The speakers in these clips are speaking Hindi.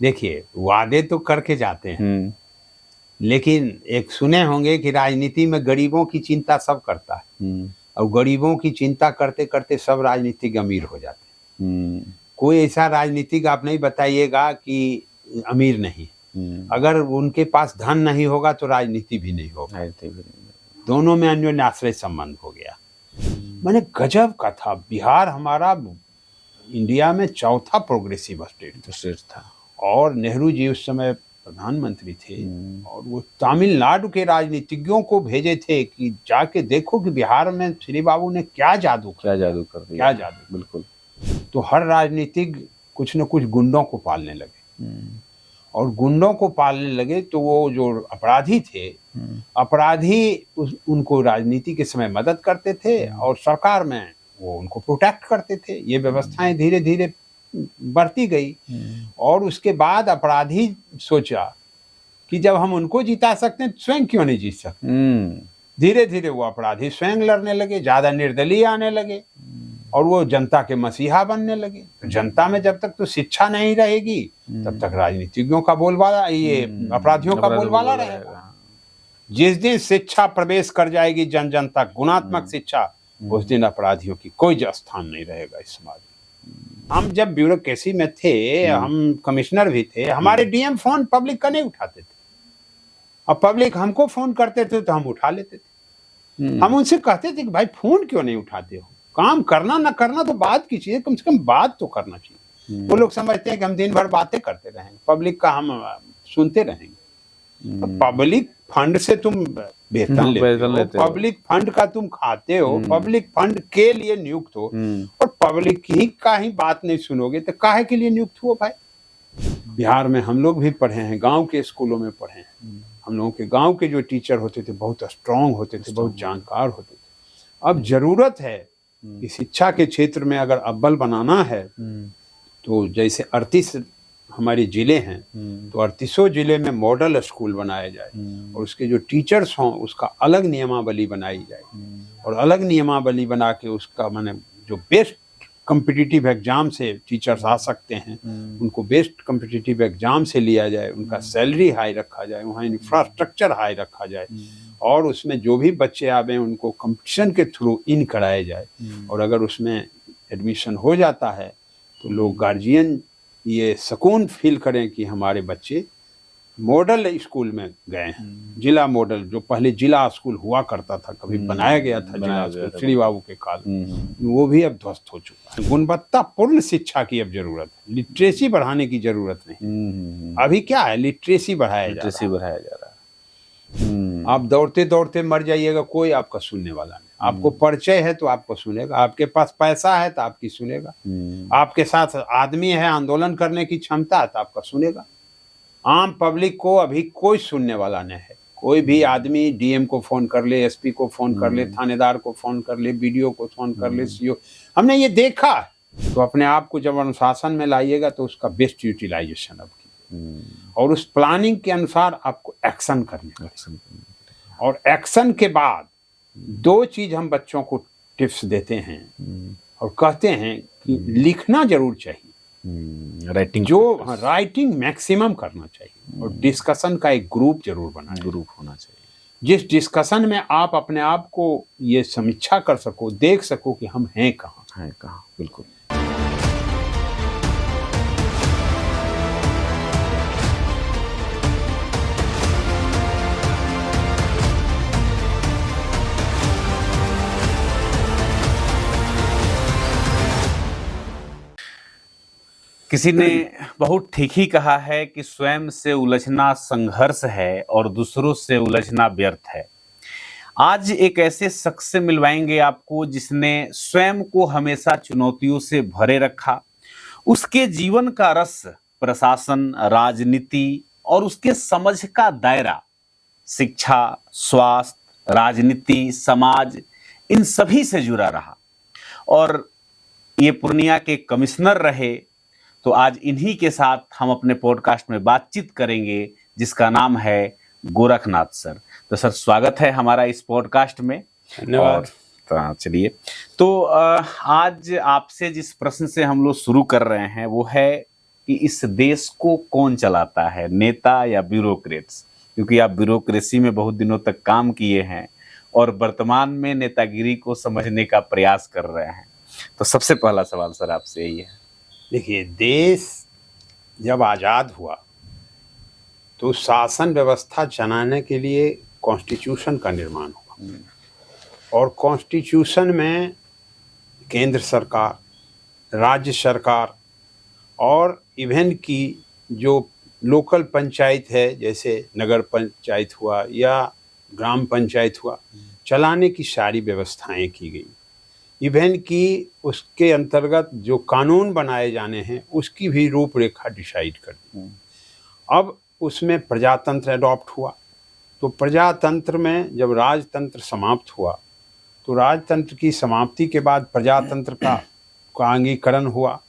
देखिए, वादे तो करके जाते हैं, लेकिन एक सुने होंगे कि राजनीति में गरीबों की चिंता सब करता है और गरीबों की चिंता करते करते सब राजनीतिक अमीर हो जाते हैं। कोई ऐसा राजनीतिक आप नहीं बताइएगा कि अमीर नहीं, अगर उनके पास धन नहीं होगा तो राजनीति भी नहीं होगा, दोनों में अन्योन्याश्रय संबंध हो गया। मैंने गजब का था, बिहार हमारा इंडिया में चौथा प्रोग्रेसिव स्टेट था और नेहरू जी उस समय प्रधानमंत्री थे और वो तमिलनाडु के राजनीतिज्ञों को भेजे थे कि जाके देखो कि बिहार में श्री बाबू ने क्या जादू कर दिया, क्या जादू। बिल्कुल। तो हर राजनीतिक कुछ न कुछ गुंडों को पालने लगे और गुंडों को पालने लगे तो वो जो अपराधी थे, अपराधी उनको राजनीति के समय मदद करते थे और सरकार में वो उनको प्रोटेक्ट करते थे। ये व्यवस्थाएं धीरे धीरे बढ़ती गई और उसके बाद अपराधी सोचा कि जब हम उनको जिता सकते हैं स्वयं क्यों नहीं जीत सकते। धीरे धीरे वो अपराधी स्वयं लड़ने लगे, ज्यादा निर्दलीय आने लगे और वो जनता के मसीहा बनने लगे। तो जनता में जब तक तो शिक्षा नहीं रहेगी तब तक राजनीतिज्ञों का बोलबाला, ये अपराधियों का बोलबाला रहेगा। जिस दिन शिक्षा प्रवेश कर जाएगी जन जन तक, गुणात्मक शिक्षा, उस दिन अपराधियों की कोई स्थान नहीं रहेगा इस समाज में। हम जब ब्यूरोक्रेसी में थे, हम कमिश्नर भी थे, हमारे डीएम फोन पब्लिक का नहीं उठाते थे और पब्लिक हमको फोन करते थे तो हम उठा लेते थे। हम उनसे कहते थे कि भाई फोन क्यों नहीं उठाते हो, काम करना ना करना तो बात की चीज, कम से कम बात तो करना चाहिए। वो लोग समझते हैं कि हम दिन भर बातें करते रहेंगे, पब्लिक का हम सुनते रहेंगे। तो पब्लिक फंड से तुम वेतन लेते हो, पब्लिक फंड का तुम खाते हो, पब्लिक फंड के लिए नियुक्त हो और पब्लिक ही का ही बात नहीं सुनोगे तो काहे के लिए नियुक्त हुआ भाई। बिहार में हम लोग भी पढ़े हैं, गांव के स्कूलों में पढ़े हैं। हम लोगों के गांव के जो टीचर होते थे बहुत स्ट्रांग होते थे, बहुत जानकार होते थे। अब जरूरत है कि शिक्षा के क्षेत्र में अगर अव्वल बनाना है तो जैसे 38 हमारे जिले हैं तो 38 जिले में मॉडल स्कूल बनाया जाए और उसके जो टीचर्स हों उसका अलग नियमावली बनाई जाए और अलग नियमावली बना के उसका माने जो बेस्ट कॉम्पिटिटिव एग्जाम से टीचर्स आ सकते हैं उनको बेस्ट कॉम्पिटिटिव एग्जाम से लिया जाए, उनका सैलरी हाई रखा जाए, वहाँ इंफ्रास्ट्रक्चर हाई रखा जाए और उसमें जो भी बच्चे आवे उनको कंपटीशन के थ्रू इन कराया जाए। और अगर उसमें एडमिशन हो जाता है तो लोग गार्जियन ये सुकून फील करें कि हमारे बच्चे मॉडल स्कूल में गए हैं। जिला मॉडल जो पहले जिला स्कूल हुआ करता था, कभी बनाया गया था जिला स्कूल श्री बाबू के काल, वो भी अब ध्वस्त हो चुका है। गुणवत्तापूर्ण शिक्षा की अब जरूरत है, लिटरेसी बढ़ाने की जरूरत नहीं। अभी क्या है, लिटरेसी बढ़ाया जा रहा है। आप दौड़ते दौड़ते मर जाइएगा, कोई आपका सुनने वाला नहीं। आपको परिचय है तो आपको सुनेगा, आपके पास पैसा है तो आपकी सुनेगा, आपके साथ आदमी है, आंदोलन करने की क्षमता है तो आपका सुनेगा। आम पब्लिक को अभी कोई सुनने वाला नहीं है। कोई भी आदमी डीएम को फोन कर ले, एसपी को फोन कर ले, थानेदार को फोन कर ले, बीडीओ को फोन कर ले, सीओ, हमने ये देखा। तो अपने आप को जब अनुशासन में लाइएगा तो उसका बेस्ट यूटिलाइजेशन अब कीजिए और उस प्लानिंग के अनुसार आपको एक्शन करने और एक्शन के बाद 2 चीज हम बच्चों को टिप्स देते हैं और कहते हैं कि लिखना जरूर चाहिए, राइटिंग मैक्सिमम करना चाहिए और डिस्कशन का एक ग्रुप जरूर होना चाहिए, जिस डिस्कशन में आप अपने आप को ये समीक्षा कर सको, देख सको कि हम हैं कहाँ। बिल्कुल। किसी ने बहुत ठीक ही कहा है कि स्वयं से उलझना संघर्ष है और दूसरों से उलझना व्यर्थ है। आज एक ऐसे शख्स से मिलवाएंगे आपको जिसने स्वयं को हमेशा चुनौतियों से भरे रखा। उसके जीवन का रस प्रशासन, राजनीति और उसके समझ का दायरा शिक्षा, स्वास्थ्य, राजनीति, समाज, इन सभी से जुड़ा रहा और ये पूर्णिया के कमिश्नर रहे। तो आज इन्हीं के साथ हम अपने पॉडकास्ट में बातचीत करेंगे जिसका नाम है गोरखनाथ सर। तो सर स्वागत है हमारा इस पॉडकास्ट में। धन्यवाद। चलिए, तो आज आपसे जिस प्रश्न से हम लोग शुरू कर रहे हैं वो है कि इस देश को कौन चलाता है, नेता या ब्यूरोक्रेट्स? क्योंकि आप ब्यूरोक्रेसी में बहुत दिनों तक काम किए हैं और वर्तमान में नेतागिरी को समझने का प्रयास कर रहे हैं। तो सबसे पहला सवाल सर आपसे यही है। देखिए, देश जब आज़ाद हुआ तो शासन व्यवस्था चलाने के लिए कॉन्स्टिट्यूशन का निर्माण हुआ, और कॉन्स्टिट्यूशन में केंद्र सरकार, राज्य सरकार और इवन की जो लोकल पंचायत है, जैसे नगर पंचायत हुआ या ग्राम पंचायत हुआ, चलाने की सारी व्यवस्थाएं की गई। इवन की उसके अंतर्गत जो कानून बनाए जाने हैं उसकी भी रूपरेखा डिसाइड कर दी। अब उसमें प्रजातंत्र अडॉप्ट हुआ। तो प्रजातंत्र में जब राजतंत्र समाप्त हुआ तो राजतंत्र की समाप्ति के बाद प्रजातंत्र का अंगीकरण हुआ,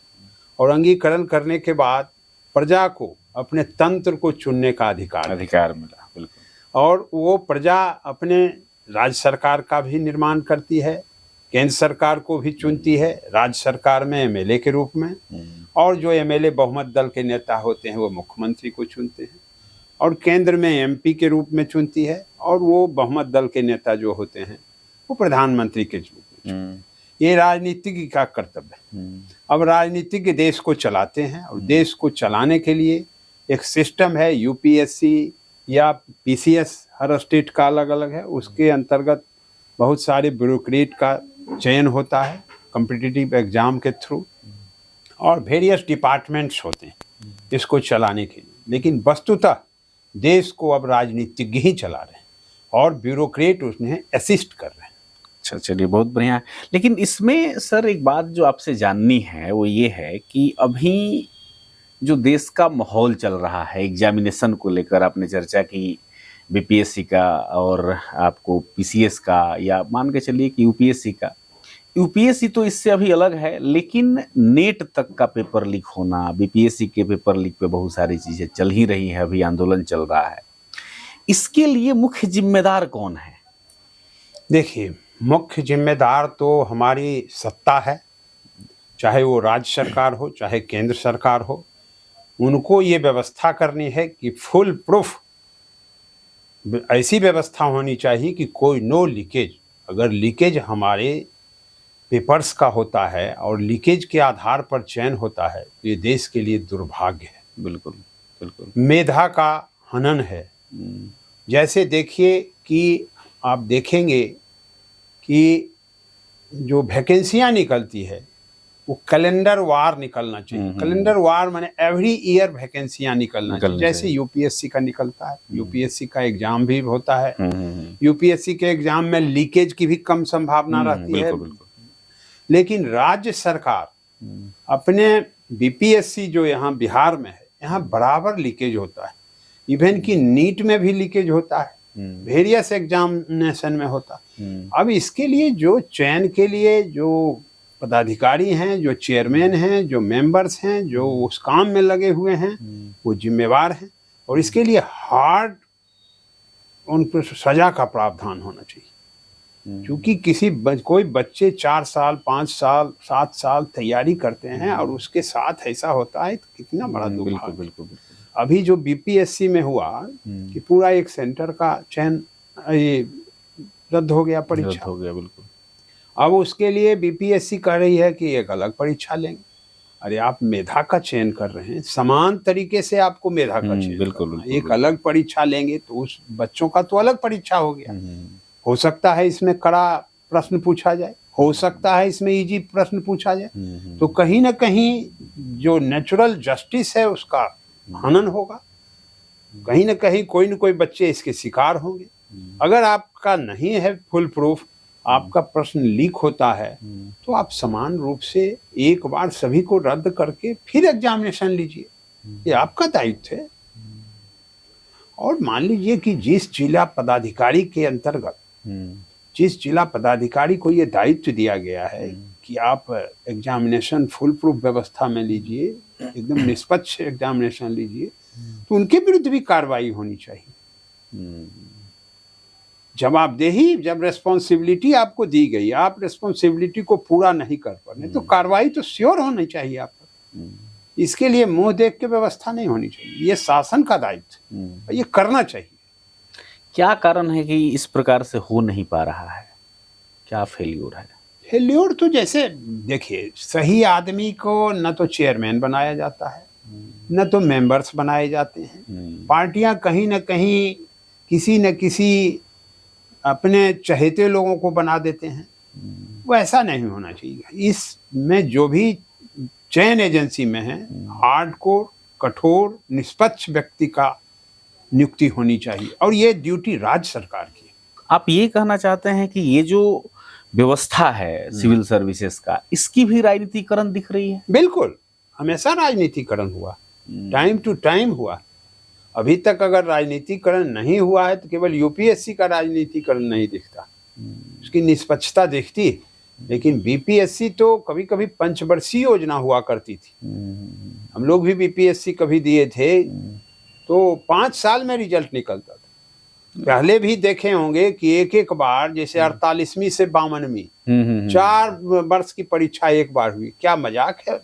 और अंगीकरण करने के बाद प्रजा को अपने तंत्र को चुनने का अधिकार मिला। बिल्कुल। और वो प्रजा अपने राज्य सरकार का भी निर्माण करती है, केंद्र सरकार को भी चुनती है, राज्य सरकार में एमएलए के रूप में, और जो एमएलए बहुमत दल के नेता होते हैं वो मुख्यमंत्री को चुनते हैं, और केंद्र में एमपी के रूप में चुनती है, और वो बहुमत दल के नेता जो होते हैं वो प्रधानमंत्री के रूप में चुनते हैं। ये राजनीतिज्ञ का कर्तव्य है। अब राजनीतिज्ञ देश को चलाते हैं, और देश को चलाने के लिए एक सिस्टम है, यूपीएससी या पीसीएस, हर स्टेट का अलग अलग है। उसके अंतर्गत बहुत सारे ब्यूरोक्रेट का चयन होता है कॉम्पिटिटिव एग्जाम के थ्रू, और वेरियस डिपार्टमेंट्स होते हैं इसको चलाने के लिए। लेकिन वस्तुतः देश को अब राजनीतिज्ञ ही चला रहे हैं और ब्यूरोक्रेट उसमें असिस्ट कर रहे हैं। अच्छा, चलिए, बहुत बढ़िया। लेकिन इसमें सर एक बात जो आपसे जाननी है वो ये है कि अभी जो देश का माहौल चल रहा है एग्जामिनेशन को लेकर, आपने चर्चा की बीपीएससी का और आपको पीसीएस का, या मान के चलिए कि यूपीएससी का। यूपीएससी तो इससे अभी अलग है, लेकिन नेट तक का पेपर लीक होना, बीपीएससी के पेपर लीक पे बहुत सारी चीजें चल ही रही है, अभी आंदोलन चल रहा है। इसके लिए मुख्य जिम्मेदार कौन है? देखिए, मुख्य जिम्मेदार तो हमारी सत्ता है, चाहे वो राज्य सरकार हो चाहे केंद्र सरकार हो। उनको ये व्यवस्था करनी है कि फुल प्रूफ ऐसी व्यवस्था होनी चाहिए कि कोई नो लीकेज। अगर लीकेज हमारे पेपर्स का होता है और लीकेज के आधार पर चयन होता है तो ये देश के लिए दुर्भाग्य है। बिल्कुल बिल्कुल। मेधा का हनन है। जैसे देखिए कि आप देखेंगे कि जो वैकेंसियां निकलती है वो कैलेंडर वार निकलना चाहिए। कैलेंडर वार माने एवरी ईयर वैकेंसियां निकलना चाहिए। जैसे यूपीएससी का निकलता है, यूपीएससी का एग्जाम भी होता है। यूपीएससी के एग्जाम में लीकेज की भी कम संभावना रहती है। लेकिन राज्य सरकार अपने बीपीएससी जो यहाँ बिहार में है, यहाँ बराबर लीकेज होता है। इवन की नीट में भी लीकेज होता है, वेरियस एग्जामिनेशन में होता है। अब इसके लिए जो चयन के लिए जो पदाधिकारी हैं, जो चेयरमैन हैं, जो मेंबर्स हैं, जो उस काम में लगे हुए हैं, वो जिम्मेवार हैं, और इसके लिए हार्ड उन पर सजा का प्रावधान होना चाहिए। क्योंकि कोई बच्चे 4 साल 5 साल 7 साल तैयारी करते हैं और उसके साथ ऐसा होता है तो कितना बड़ा दुर्भाग्य। बिल्कुल। अभी जो बीपीएससी में हुआ कि पूरा एक सेंटर का चयन रद्द हो गया, परीक्षा हो गया। बिल्कुल। अब उसके लिए बीपीएससी कह रही है कि एक अलग परीक्षा लेंगे। अरे आप मेधा का चयन कर रहे हैं, समान तरीके से आपको मेधा का चयन बिल्कुल। एक अलग परीक्षा लेंगे तो उस बच्चों का तो अलग परीक्षा हो गया। हो सकता है इसमें कड़ा प्रश्न पूछा जाए, हो सकता है इसमें इजी प्रश्न पूछा जाए, तो कहीं ना कहीं जो नेचुरल जस्टिस है उसका हनन होगा। कहीं ना कहीं कोई न कोई बच्चे इसके शिकार होंगे। अगर आपका नहीं है फुल प्रूफ, आपका प्रश्न लीक होता है, तो आप समान रूप से एक बार सभी को रद्द करके फिर एग्जामिनेशन लीजिए, ये आपका दायित्व है। और मान लीजिए कि जिस जिला पदाधिकारी के अंतर्गत जिस जिला पदाधिकारी को ये दायित्व दिया गया है कि आप एग्जामिनेशन फुल प्रूफ व्यवस्था में लीजिए, एकदम निष्पक्ष एग्जामिनेशन लीजिए, तो उनके विरुद्ध भी कार्रवाई होनी चाहिए। जवाबदेही, जब रेस्पॉन्सिबिलिटी आपको दी गई, आप रेस्पॉन्सिबिलिटी को पूरा नहीं कर पा रहे तो कार्रवाई तो श्योर होनी चाहिए आप पर। इसके लिए मुंह देख के व्यवस्था नहीं होनी चाहिए, ये शासन का दायित्व है, ये करना चाहिए। क्या कारण है कि इस प्रकार से हो नहीं पा रहा है? क्या फेल्यूर है? फेल्योर तो जैसे देखिए, सही आदमी को न तो चेयरमैन बनाया जाता है, न तो मेंबर्स बनाए जाते हैं। पार्टियां कहीं न कहीं किसी न किसी अपने चहेते लोगों को बना देते हैं, वो ऐसा नहीं होना चाहिए। इसमें जो भी चयन एजेंसी में है, हार्डकोर, कठोर, निष्पक्ष व्यक्ति का नियुक्ति होनी चाहिए, और ये ड्यूटी राज्य सरकार की है। आप ये कहना चाहते हैं कि ये जो व्यवस्था है सिविल सर्विसेज का, इसकी भी राजनीतिकरण दिख रही है? बिल्कुल, हमेशा राजनीतिकरण हुआ, टाइम टू टाइम हुआ। अभी तक अगर राजनीतिकरण नहीं हुआ है तो केवल यूपीएससी का राजनीतिकरण नहीं दिखता, उसकी निष्पक्षता दिखती है। लेकिन बीपीएससी तो कभी कभी पंचवर्षीय योजना हुआ करती थी। हम लोग भी बीपीएससी कभी दिए थे तो 5 साल में रिजल्ट निकलता था। पहले भी देखे होंगे कि एक एक बार, जैसे 48वीं से 52वीं 4 वर्ष की परीक्षा एक बार हुई। क्या मजाक है?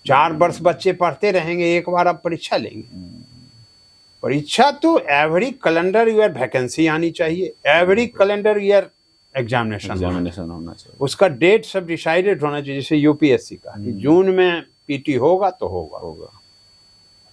4 वर्ष बच्चे पढ़ते रहेंगे, एक बार अब परीक्षा लेंगे। परीक्षा तो एवरी कैलेंडर ईयर वैकेंसी आनी चाहिए, एवरी कैलेंडर ईयर एग्जामिनेशन होना चाहिए। उसका डेट सब डिसाइडेड होना चाहिए, जैसे यूपीएससी का कि जून में पीटी होगा तो होगा,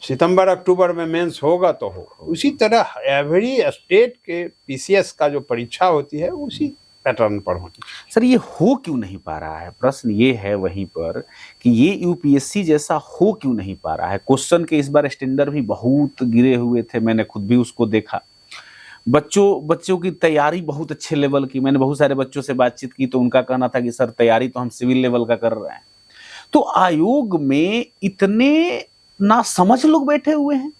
सितंबर अक्टूबर में मेंस होगा तो होगा। उसी तरह एवरी स्टेट के पीसीएस का जो परीक्षा होती है उसी पैटर्न पर होती है। सर, ये हो क्यों नहीं पा रहा है? प्रश्न ये है वहीं पर कि ये यूपीएससी जैसा हो क्यों नहीं पा रहा है? क्वेश्चन के इस बार स्टैंडर्ड भी बहुत गिरे हुए थे, मैंने खुद भी उसको देखा। बच्चों की तैयारी बहुत अच्छे लेवल की, मैंने बहुत सारे बच्चों से बातचीत की तो उनका कहना था कि सर तैयारी तो हम सिविल लेवल का कर रहे हैं। तो आयोग में इतने ना समझ लोग बैठे हुए हैं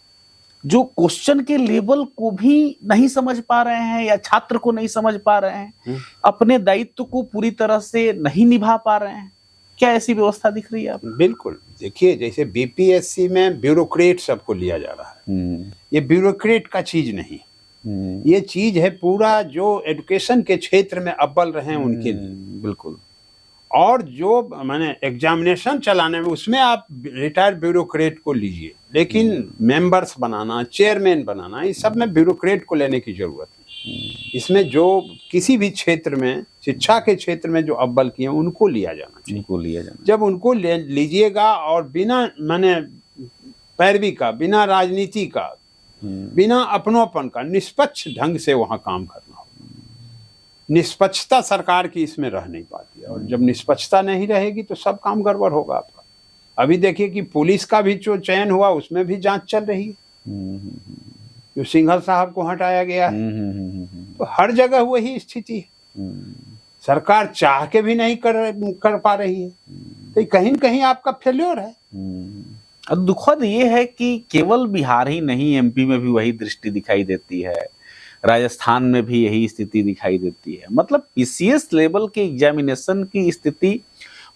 जो क्वेश्चन के लेवल को भी नहीं समझ पा रहे हैं या छात्र को नहीं समझ पा रहे हैं, अपने दायित्व को पूरी तरह से नहीं निभा पा रहे हैं। क्या ऐसी व्यवस्था दिख रही है आपको? बिल्कुल, देखिए जैसे बीपीएससी में ब्यूरोक्रेट सबको लिया जा रहा है, ये ब्यूरोक्रेट का चीज नहीं, ये चीज है पूरा जो एजुकेशन के क्षेत्र में अव्वल रहे हैं उनके लिए। बिल्कुल। और जो माने एग्जामिनेशन चलाने में, उसमें आप रिटायर्ड ब्यूरोक्रेट को लीजिए, लेकिन मेंबर्स बनाना, चेयरमैन बनाना, इस सब में ब्यूरोक्रेट को लेने की जरूरत है। इसमें जो किसी भी क्षेत्र में, शिक्षा के क्षेत्र में जो अव्वल किए उनको लिया जाना चाहिए। जब उनको लीजिएगा और बिना माने पैरवी का, बिना राजनीति का, बिना अपनोपन का, निष्पक्ष ढंग से वहां काम करना होगा। निष्पक्षता सरकार की इसमें रह नहीं पाती है, और जब निष्पक्षता नहीं रहेगी तो सब काम गड़बड़ होगा आपका। अभी देखिए कि पुलिस का भी जो चयन हुआ उसमें भी जांच चल रही है, जो सिंघल साहब को हटाया गया है। तो हर जगह वही स्थिति है, सरकार चाह के भी नहीं कर पा रही है, तो कहीं न कहीं आपका फेल्योर है। अब दुखद ये है कि केवल बिहार ही नहीं, एमपी में भी वही दृष्टि दिखाई देती है, राजस्थान में भी यही स्थिति दिखाई देती है। मतलब पीसीएस लेवल के एग्जामिनेशन की स्थिति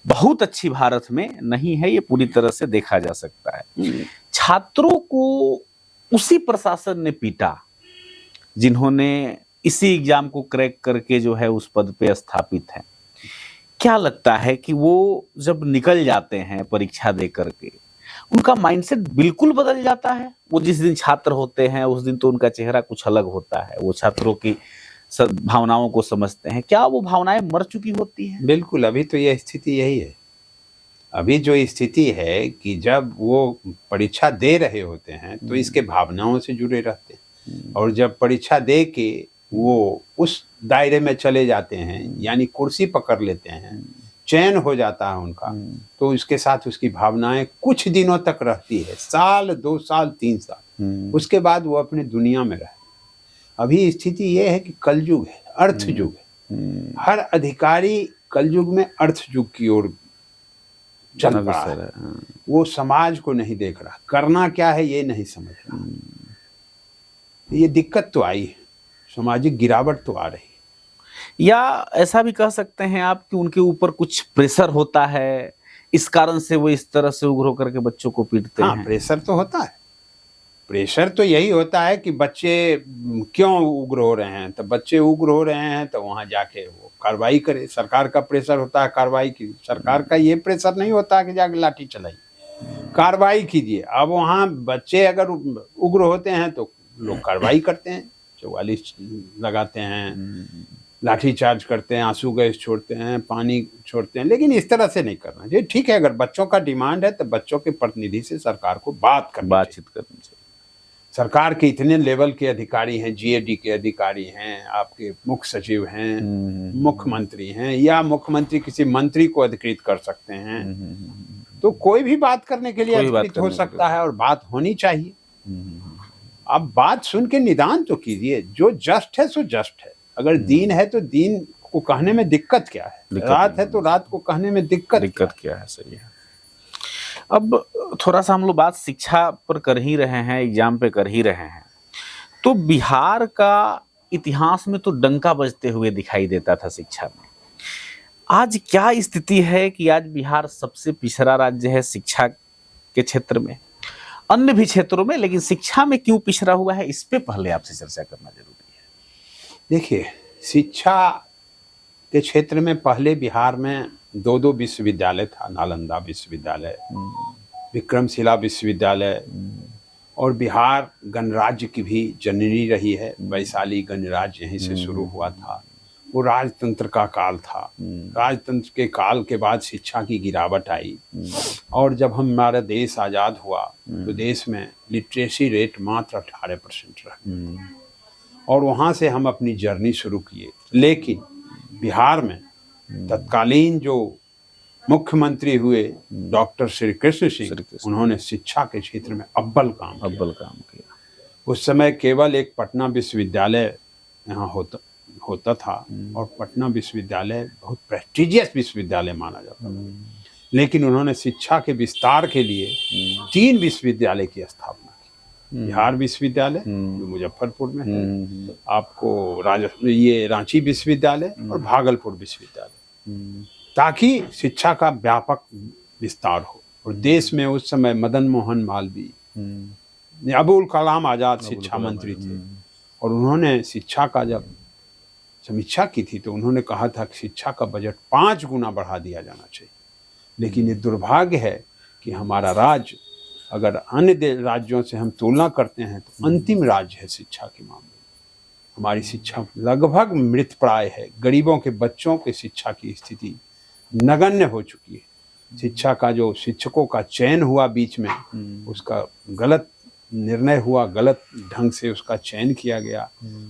बहुत अच्छी भारत में नहीं है, ये पूरी तरह से देखा जा सकता है। छात्रों को उसी प्रशासन ने पीटा जिन्होंने इसी एग्जाम को क्रैक करके जो है उस पद पे स्थापित है। क्या लगता है कि वो जब निकल जाते हैं परीक्षा दे करके, उनका माइंडसेट बिल्कुल बदल जाता है? वो जिस दिन छात्र होते हैं उस दिन तो उनका चेहरा कुछ अलग होता है, वो छात्रों की भावनाओं को समझते हैं। क्या वो भावनाएं मर चुकी होती हैं? बिल्कुल, अभी तो यह स्थिति यही है। अभी जो स्थिति है कि जब वो परीक्षा दे रहे होते हैं तो इसके भावनाओं से जुड़े रहते हैं, और जब परीक्षा दे के वो उस दायरे में चले जाते हैं, यानी कुर्सी पकड़ लेते हैं, चयन हो जाता है उनका, तो इसके साथ उसकी भावनाएं कुछ दिनों तक रहती है, साल, 2 साल, 3 साल, उसके बाद वो अपने दुनिया में रहते। अभी स्थिति ये है कि कलयुग है, अर्थ युग है। हर अधिकारी कलयुग में अर्थ युग की ओर चल पड़ा है। वो समाज को नहीं देख रहा, करना क्या है ये नहीं समझ रहा। ये दिक्कत तो आई है, सामाजिक गिरावट तो आ रही है। या ऐसा भी कह सकते हैं आप कि उनके ऊपर कुछ प्रेशर होता है, इस कारण से वो इस तरह से उग्र होकर के बच्चों को पीटते हैं? प्रेशर तो होता है। प्रेशर तो यही होता है कि बच्चे क्यों उग्र हो रहे हैं, तो बच्चे उग्र हो रहे हैं तो वहां जाके वो कार्रवाई करे। सरकार का प्रेशर होता है कार्रवाई की, सरकार का ये प्रेशर नहीं होता कि जाके लाठी चलाई। कार्रवाई कीजिए। अब वहाँ बच्चे अगर उग्र होते हैं तो लोग कार्रवाई करते हैं, 44 लगाते हैं, लाठीचार्ज करते हैं, आंसू गैस छोड़ते हैं, पानी छोड़ते हैं, लेकिन इस तरह से नहीं करना चाहिए। ठीक है, अगर बच्चों का डिमांड है तो बच्चों के प्रतिनिधि से सरकार को बातचीत करनी चाहिए। सरकार के इतने लेवल के अधिकारी हैं, जीएडी के अधिकारी हैं, आपके मुख्य सचिव हैं, मुख्यमंत्री हैं, या मुख्यमंत्री किसी मंत्री को अधिकृत कर सकते हैं, तो कोई भी बात करने के लिए अधिकृत हो सकता है और बात होनी चाहिए। अब बात सुन के निदान तो कीजिए, जो जस्ट है सो जस्ट है। अगर दीन है तो दीन को कहने में दिक्कत क्या है, रात है तो रात को कहने में दिक्कत क्या है। सही है। अब थोड़ा सा हम लोग बात शिक्षा पर कर ही रहे हैं, एग्जाम पे कर ही रहे हैं, तो बिहार का इतिहास में तो डंका बजते हुए दिखाई देता था शिक्षा में। आज क्या स्थिति है कि आज बिहार सबसे पिछड़ा राज्य है शिक्षा के क्षेत्र में, अन्य भी क्षेत्रों में, लेकिन शिक्षा में क्यों पिछड़ा हुआ है, इस पे पहले आपसे चर्चा करना जरूरी है। देखिए, शिक्षा के क्षेत्र में पहले बिहार में 2 विश्वविद्यालय था, नालंदा विश्वविद्यालय, विक्रमशिला विश्वविद्यालय, और बिहार गणराज्य की भी जननी रही है। वैशाली गणराज्य यहीं से शुरू हुआ था। वो राजतंत्र का काल था। राजतंत्र के काल के बाद शिक्षा की गिरावट आई, और जब हमारा देश आज़ाद हुआ तो देश में लिटरेसी रेट मात्र 18% रहा, और वहाँ से हम अपनी जर्नी शुरू किए। लेकिन बिहार में तत्कालीन जो मुख्यमंत्री हुए डॉक्टर श्री कृष्ण सिंह, उन्होंने शिक्षा के क्षेत्र में अव्वल काम किया। उस समय केवल एक पटना विश्वविद्यालय यहाँ होता था, और पटना विश्वविद्यालय बहुत प्रेस्टिजियस विश्वविद्यालय माना जाता था। लेकिन उन्होंने शिक्षा के विस्तार के लिए 3 विश्वविद्यालय की स्थापना की। बिहार विश्वविद्यालय जो मुजफ्फरपुर में है, आपको ये रांची विश्वविद्यालय और भागलपुर विश्वविद्यालय, ताकि शिक्षा का व्यापक विस्तार हो। और देश में उस समय मदन मोहन मालवीय, अबुल कलाम आजाद शिक्षा मंत्री थे, और उन्होंने शिक्षा का जब समीक्षा की थी तो उन्होंने कहा था कि शिक्षा का बजट 5 गुना बढ़ा दिया जाना चाहिए। लेकिन ये दुर्भाग्य है कि हमारा राज्य, अगर अन्य राज्यों से हम तुलना करते हैं तो अंतिम राज्य है शिक्षा के मामले में। हमारी शिक्षा लगभग मृतप्राय है। गरीबों के बच्चों के शिक्षा की स्थिति नगण्य हो चुकी है। शिक्षा का जो शिक्षकों का चयन हुआ बीच में, उसका गलत निर्णय हुआ, गलत ढंग से उसका चयन किया गया,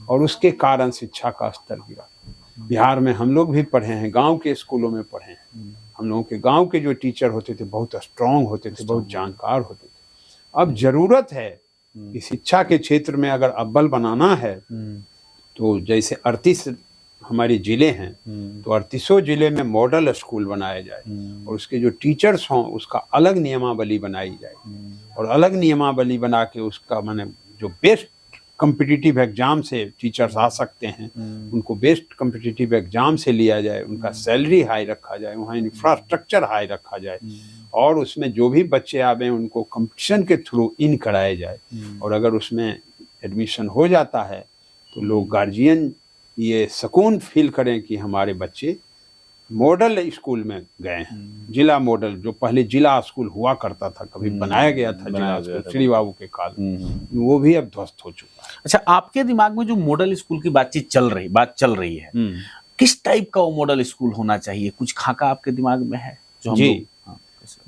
और उसके कारण शिक्षा का स्तर गिरा। बिहार में हम लोग भी पढ़े हैं, गांव के स्कूलों में पढ़े हैं। हम लोगों के गांव के जो टीचर होते थे बहुत स्ट्रांग होते थे, बहुत जानकार होते थे। अब जरूरत है कि शिक्षा के क्षेत्र में अगर अव्वल बनाना है तो जैसे 38 हमारे जिले हैं, तो 38 जिले में मॉडल स्कूल बनाया जाए, और उसके जो टीचर्स हों उसका अलग नियमावली बनाई जाए, और अलग नियमावली बना के उसका माने जो बेस्ट कॉम्पिटिटिव एग्जाम से टीचर्स आ सकते हैं उनको बेस्ट कॉम्पिटिटिव एग्जाम से लिया जाए, उनका सैलरी हाई रखा जाए, वहाँ इंफ्रास्ट्रक्चर हाई रखा जाए, और उसमें जो भी बच्चे आवे उनको कंपटीशन के थ्रू इन कराया जाए। और अगर उसमें एडमिशन हो जाता है तो लोग गार्जियन ये सुकून फील करें कि हमारे बच्चे मॉडल स्कूल में गए हैं। जिला मॉडल, जो पहले जिला स्कूल हुआ करता था, कभी बनाया गया था जिला स्कूल श्री बाबू के काल, वो भी अब ध्वस्त हो चुका है। अच्छा, आपके दिमाग में जो मॉडल स्कूल की बात चल रही है, किस टाइप का वो मॉडल स्कूल होना चाहिए? कुछ खाका आपके दिमाग में है जो हम जी,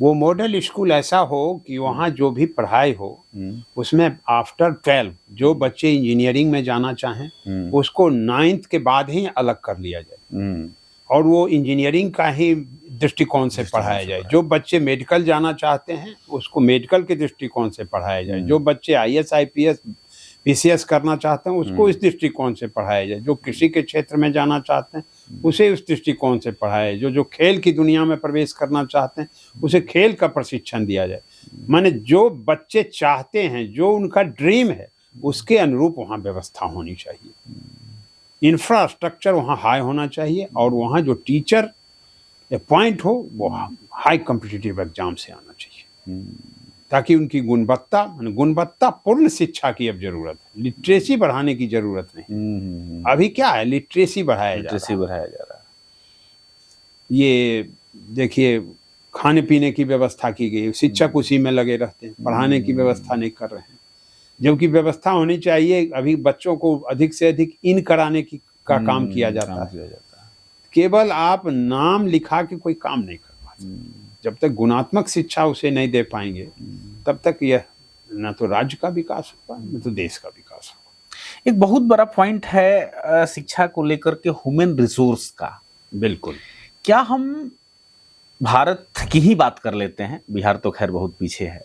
वो मॉडल स्कूल ऐसा हो कि वहाँ जो भी पढ़ाई हो उसमें आफ्टर 12 जो बच्चे इंजीनियरिंग में जाना चाहें उसको 9th के बाद ही अलग कर लिया जाए, और वो इंजीनियरिंग का ही दृष्टिकोण से पढ़ाया जाए। जो बच्चे मेडिकल जाना चाहते हैं उसको मेडिकल के दृष्टिकोण से पढ़ाया जाए। जो बच्चे IAS IPS PCS करना चाहते हैं उसको इस दृष्टिकोण से पढ़ाया जाए। जो कृषि के क्षेत्र में जाना चाहते हैं उसे उस दृष्टिकोण से पढ़ाया जाए। जो खेल की दुनिया में प्रवेश करना चाहते हैं उसे खेल का प्रशिक्षण दिया जाए। माने जो बच्चे चाहते हैं, जो उनका ड्रीम है, उसके अनुरूप वहाँ व्यवस्था होनी चाहिए। इंफ्रास्ट्रक्चर वहाँ हाई होना चाहिए, और वहाँ जो टीचर अपॉइंट हो वो हाई कॉम्पिटिटिव एग्जाम से आना चाहिए, ताकि उनकी गुणवत्तापूर्ण शिक्षा की अब जरूरत है। लिटरेसी बढ़ाने की जरूरत नहीं। अभी क्या है, लिटरेसी बढ़ाया जा रहा है। है। ये देखिए, खाने पीने की व्यवस्था की गई, शिक्षक उसी में लगे रहते हैं, पढ़ाने की व्यवस्था नहीं कर रहे हैं। जबकि व्यवस्था होनी चाहिए, अभी बच्चों को अधिक से अधिक इन कराने की का काम किया जाता है। केवल आप नाम लिखा के कोई काम नहीं कर पाते। जब तक गुणात्मक शिक्षा उसे नहीं दे पाएंगे तब तक यह न तो राज्य का विकास होगा न तो देश का विकास होगा। एक बहुत बड़ा पॉइंट है शिक्षा को लेकर के ह्यूमन रिसोर्स का। बिल्कुल। क्या हम भारत की ही बात कर लेते हैं, बिहार तो खैर बहुत पीछे है,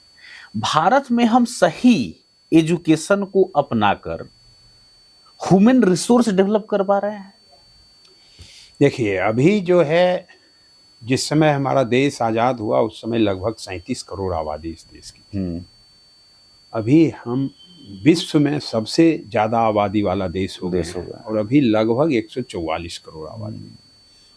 भारत में हम सही एजुकेशन को अपनाकर ह्यूमन रिसोर्स डेवलप कर पा रहे हैं? देखिए, अभी जो है, जिस समय हमारा देश आज़ाद हुआ उस समय लगभग 37 करोड़ आबादी इस देश की थी। अभी हम विश्व में सबसे ज़्यादा आबादी वाला देश हो गया और अभी लगभग 144 करोड़ आबादी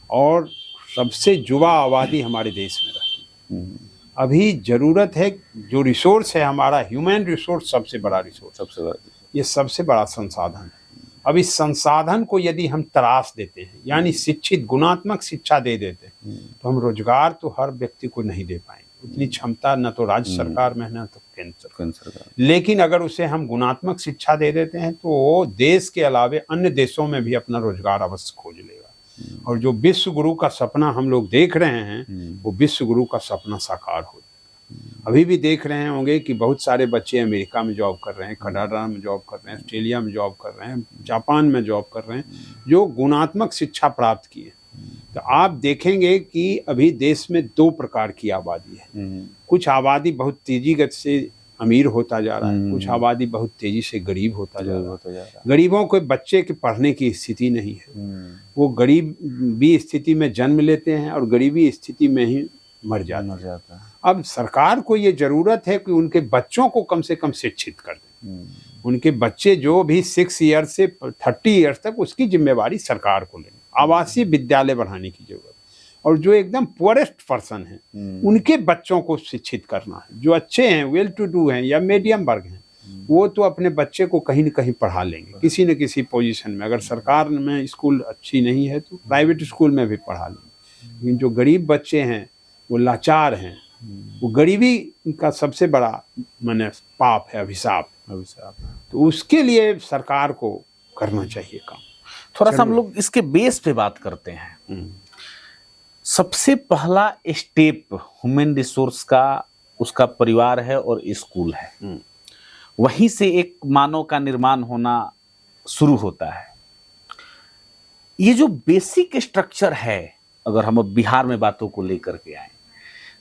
और सबसे युवा आबादी हमारे देश में रहती है। अभी ज़रूरत है, जो रिसोर्स है हमारा ह्यूमन रिसोर्स सबसे बड़ा रिसोर्स, ये सबसे बड़ा संसाधन है। अब इस संसाधन को यदि हम तराश देते हैं, यानी शिक्षित गुणात्मक शिक्षा दे देते हैं, तो हम रोजगार तो हर व्यक्ति को नहीं दे पाएंगे, उतनी क्षमता न तो राज्य सरकार में न तो केंद्र सरकार। लेकिन अगर उसे हम गुणात्मक शिक्षा दे देते हैं तो वो देश के अलावे अन्य देशों में भी अपना रोजगार अवश्य खोज लेगा और जो विश्व गुरु का सपना हम लोग देख रहे हैं वो विश्व गुरु का सपना साकार हो। अभी भी देख रहे होंगे कि बहुत सारे बच्चे अमेरिका में जॉब कर रहे हैं, कनाडा में जॉब कर रहे हैं, ऑस्ट्रेलिया में जॉब कर रहे हैं, जापान में जॉब कर रहे हैं, जो गुणात्मक शिक्षा प्राप्त किए। तो आप देखेंगे कि अभी देश में 2 प्रकार की आबादी है। कुछ आबादी बहुत तेजी गति से अमीर होता जा रहा है, कुछ आबादी बहुत तेजी से गरीब होता जा रहा है। गरीबों को बच्चे के पढ़ने की स्थिति नहीं है, वो गरीबी स्थिति में जन्म लेते हैं और गरीबी स्थिति में ही मर जाता है। अब सरकार को ये जरूरत है कि उनके बच्चों को कम से कम शिक्षित कर दें। उनके बच्चे जो भी 6 ईयर से 30 ईयर्स तक, उसकी जिम्मेवारी सरकार को लेनी। आवासीय विद्यालय बढ़ाने की जरूरत, और जो एकदम पुअरेस्ट पर्सन है उनके बच्चों को शिक्षित करना है। जो अच्छे हैं, वेल टू डू हैं या मीडियम वर्ग हैं, वो तो अपने बच्चे को कहीं न कहीं पढ़ा लेंगे किसी न किसी पोजीशन में। अगर सरकार में स्कूल अच्छी नहीं है तो प्राइवेट स्कूल में भी पढ़ा लेंगे। लेकिन जो गरीब बच्चे हैं, वो लाचार हैं, वो गरीबी का सबसे बड़ा माने पाप है, अभिशाप। तो उसके लिए सरकार को करना चाहिए काम। थोड़ा सा हम लोग इसके बेस पे बात करते हैं। सबसे पहला स्टेप ह्यूमन रिसोर्स का उसका परिवार है और स्कूल है। वहीं से एक मानव का निर्माण होना शुरू होता है। ये जो बेसिक स्ट्रक्चर है, अगर हम अब बिहार में बातों को लेकर के आए,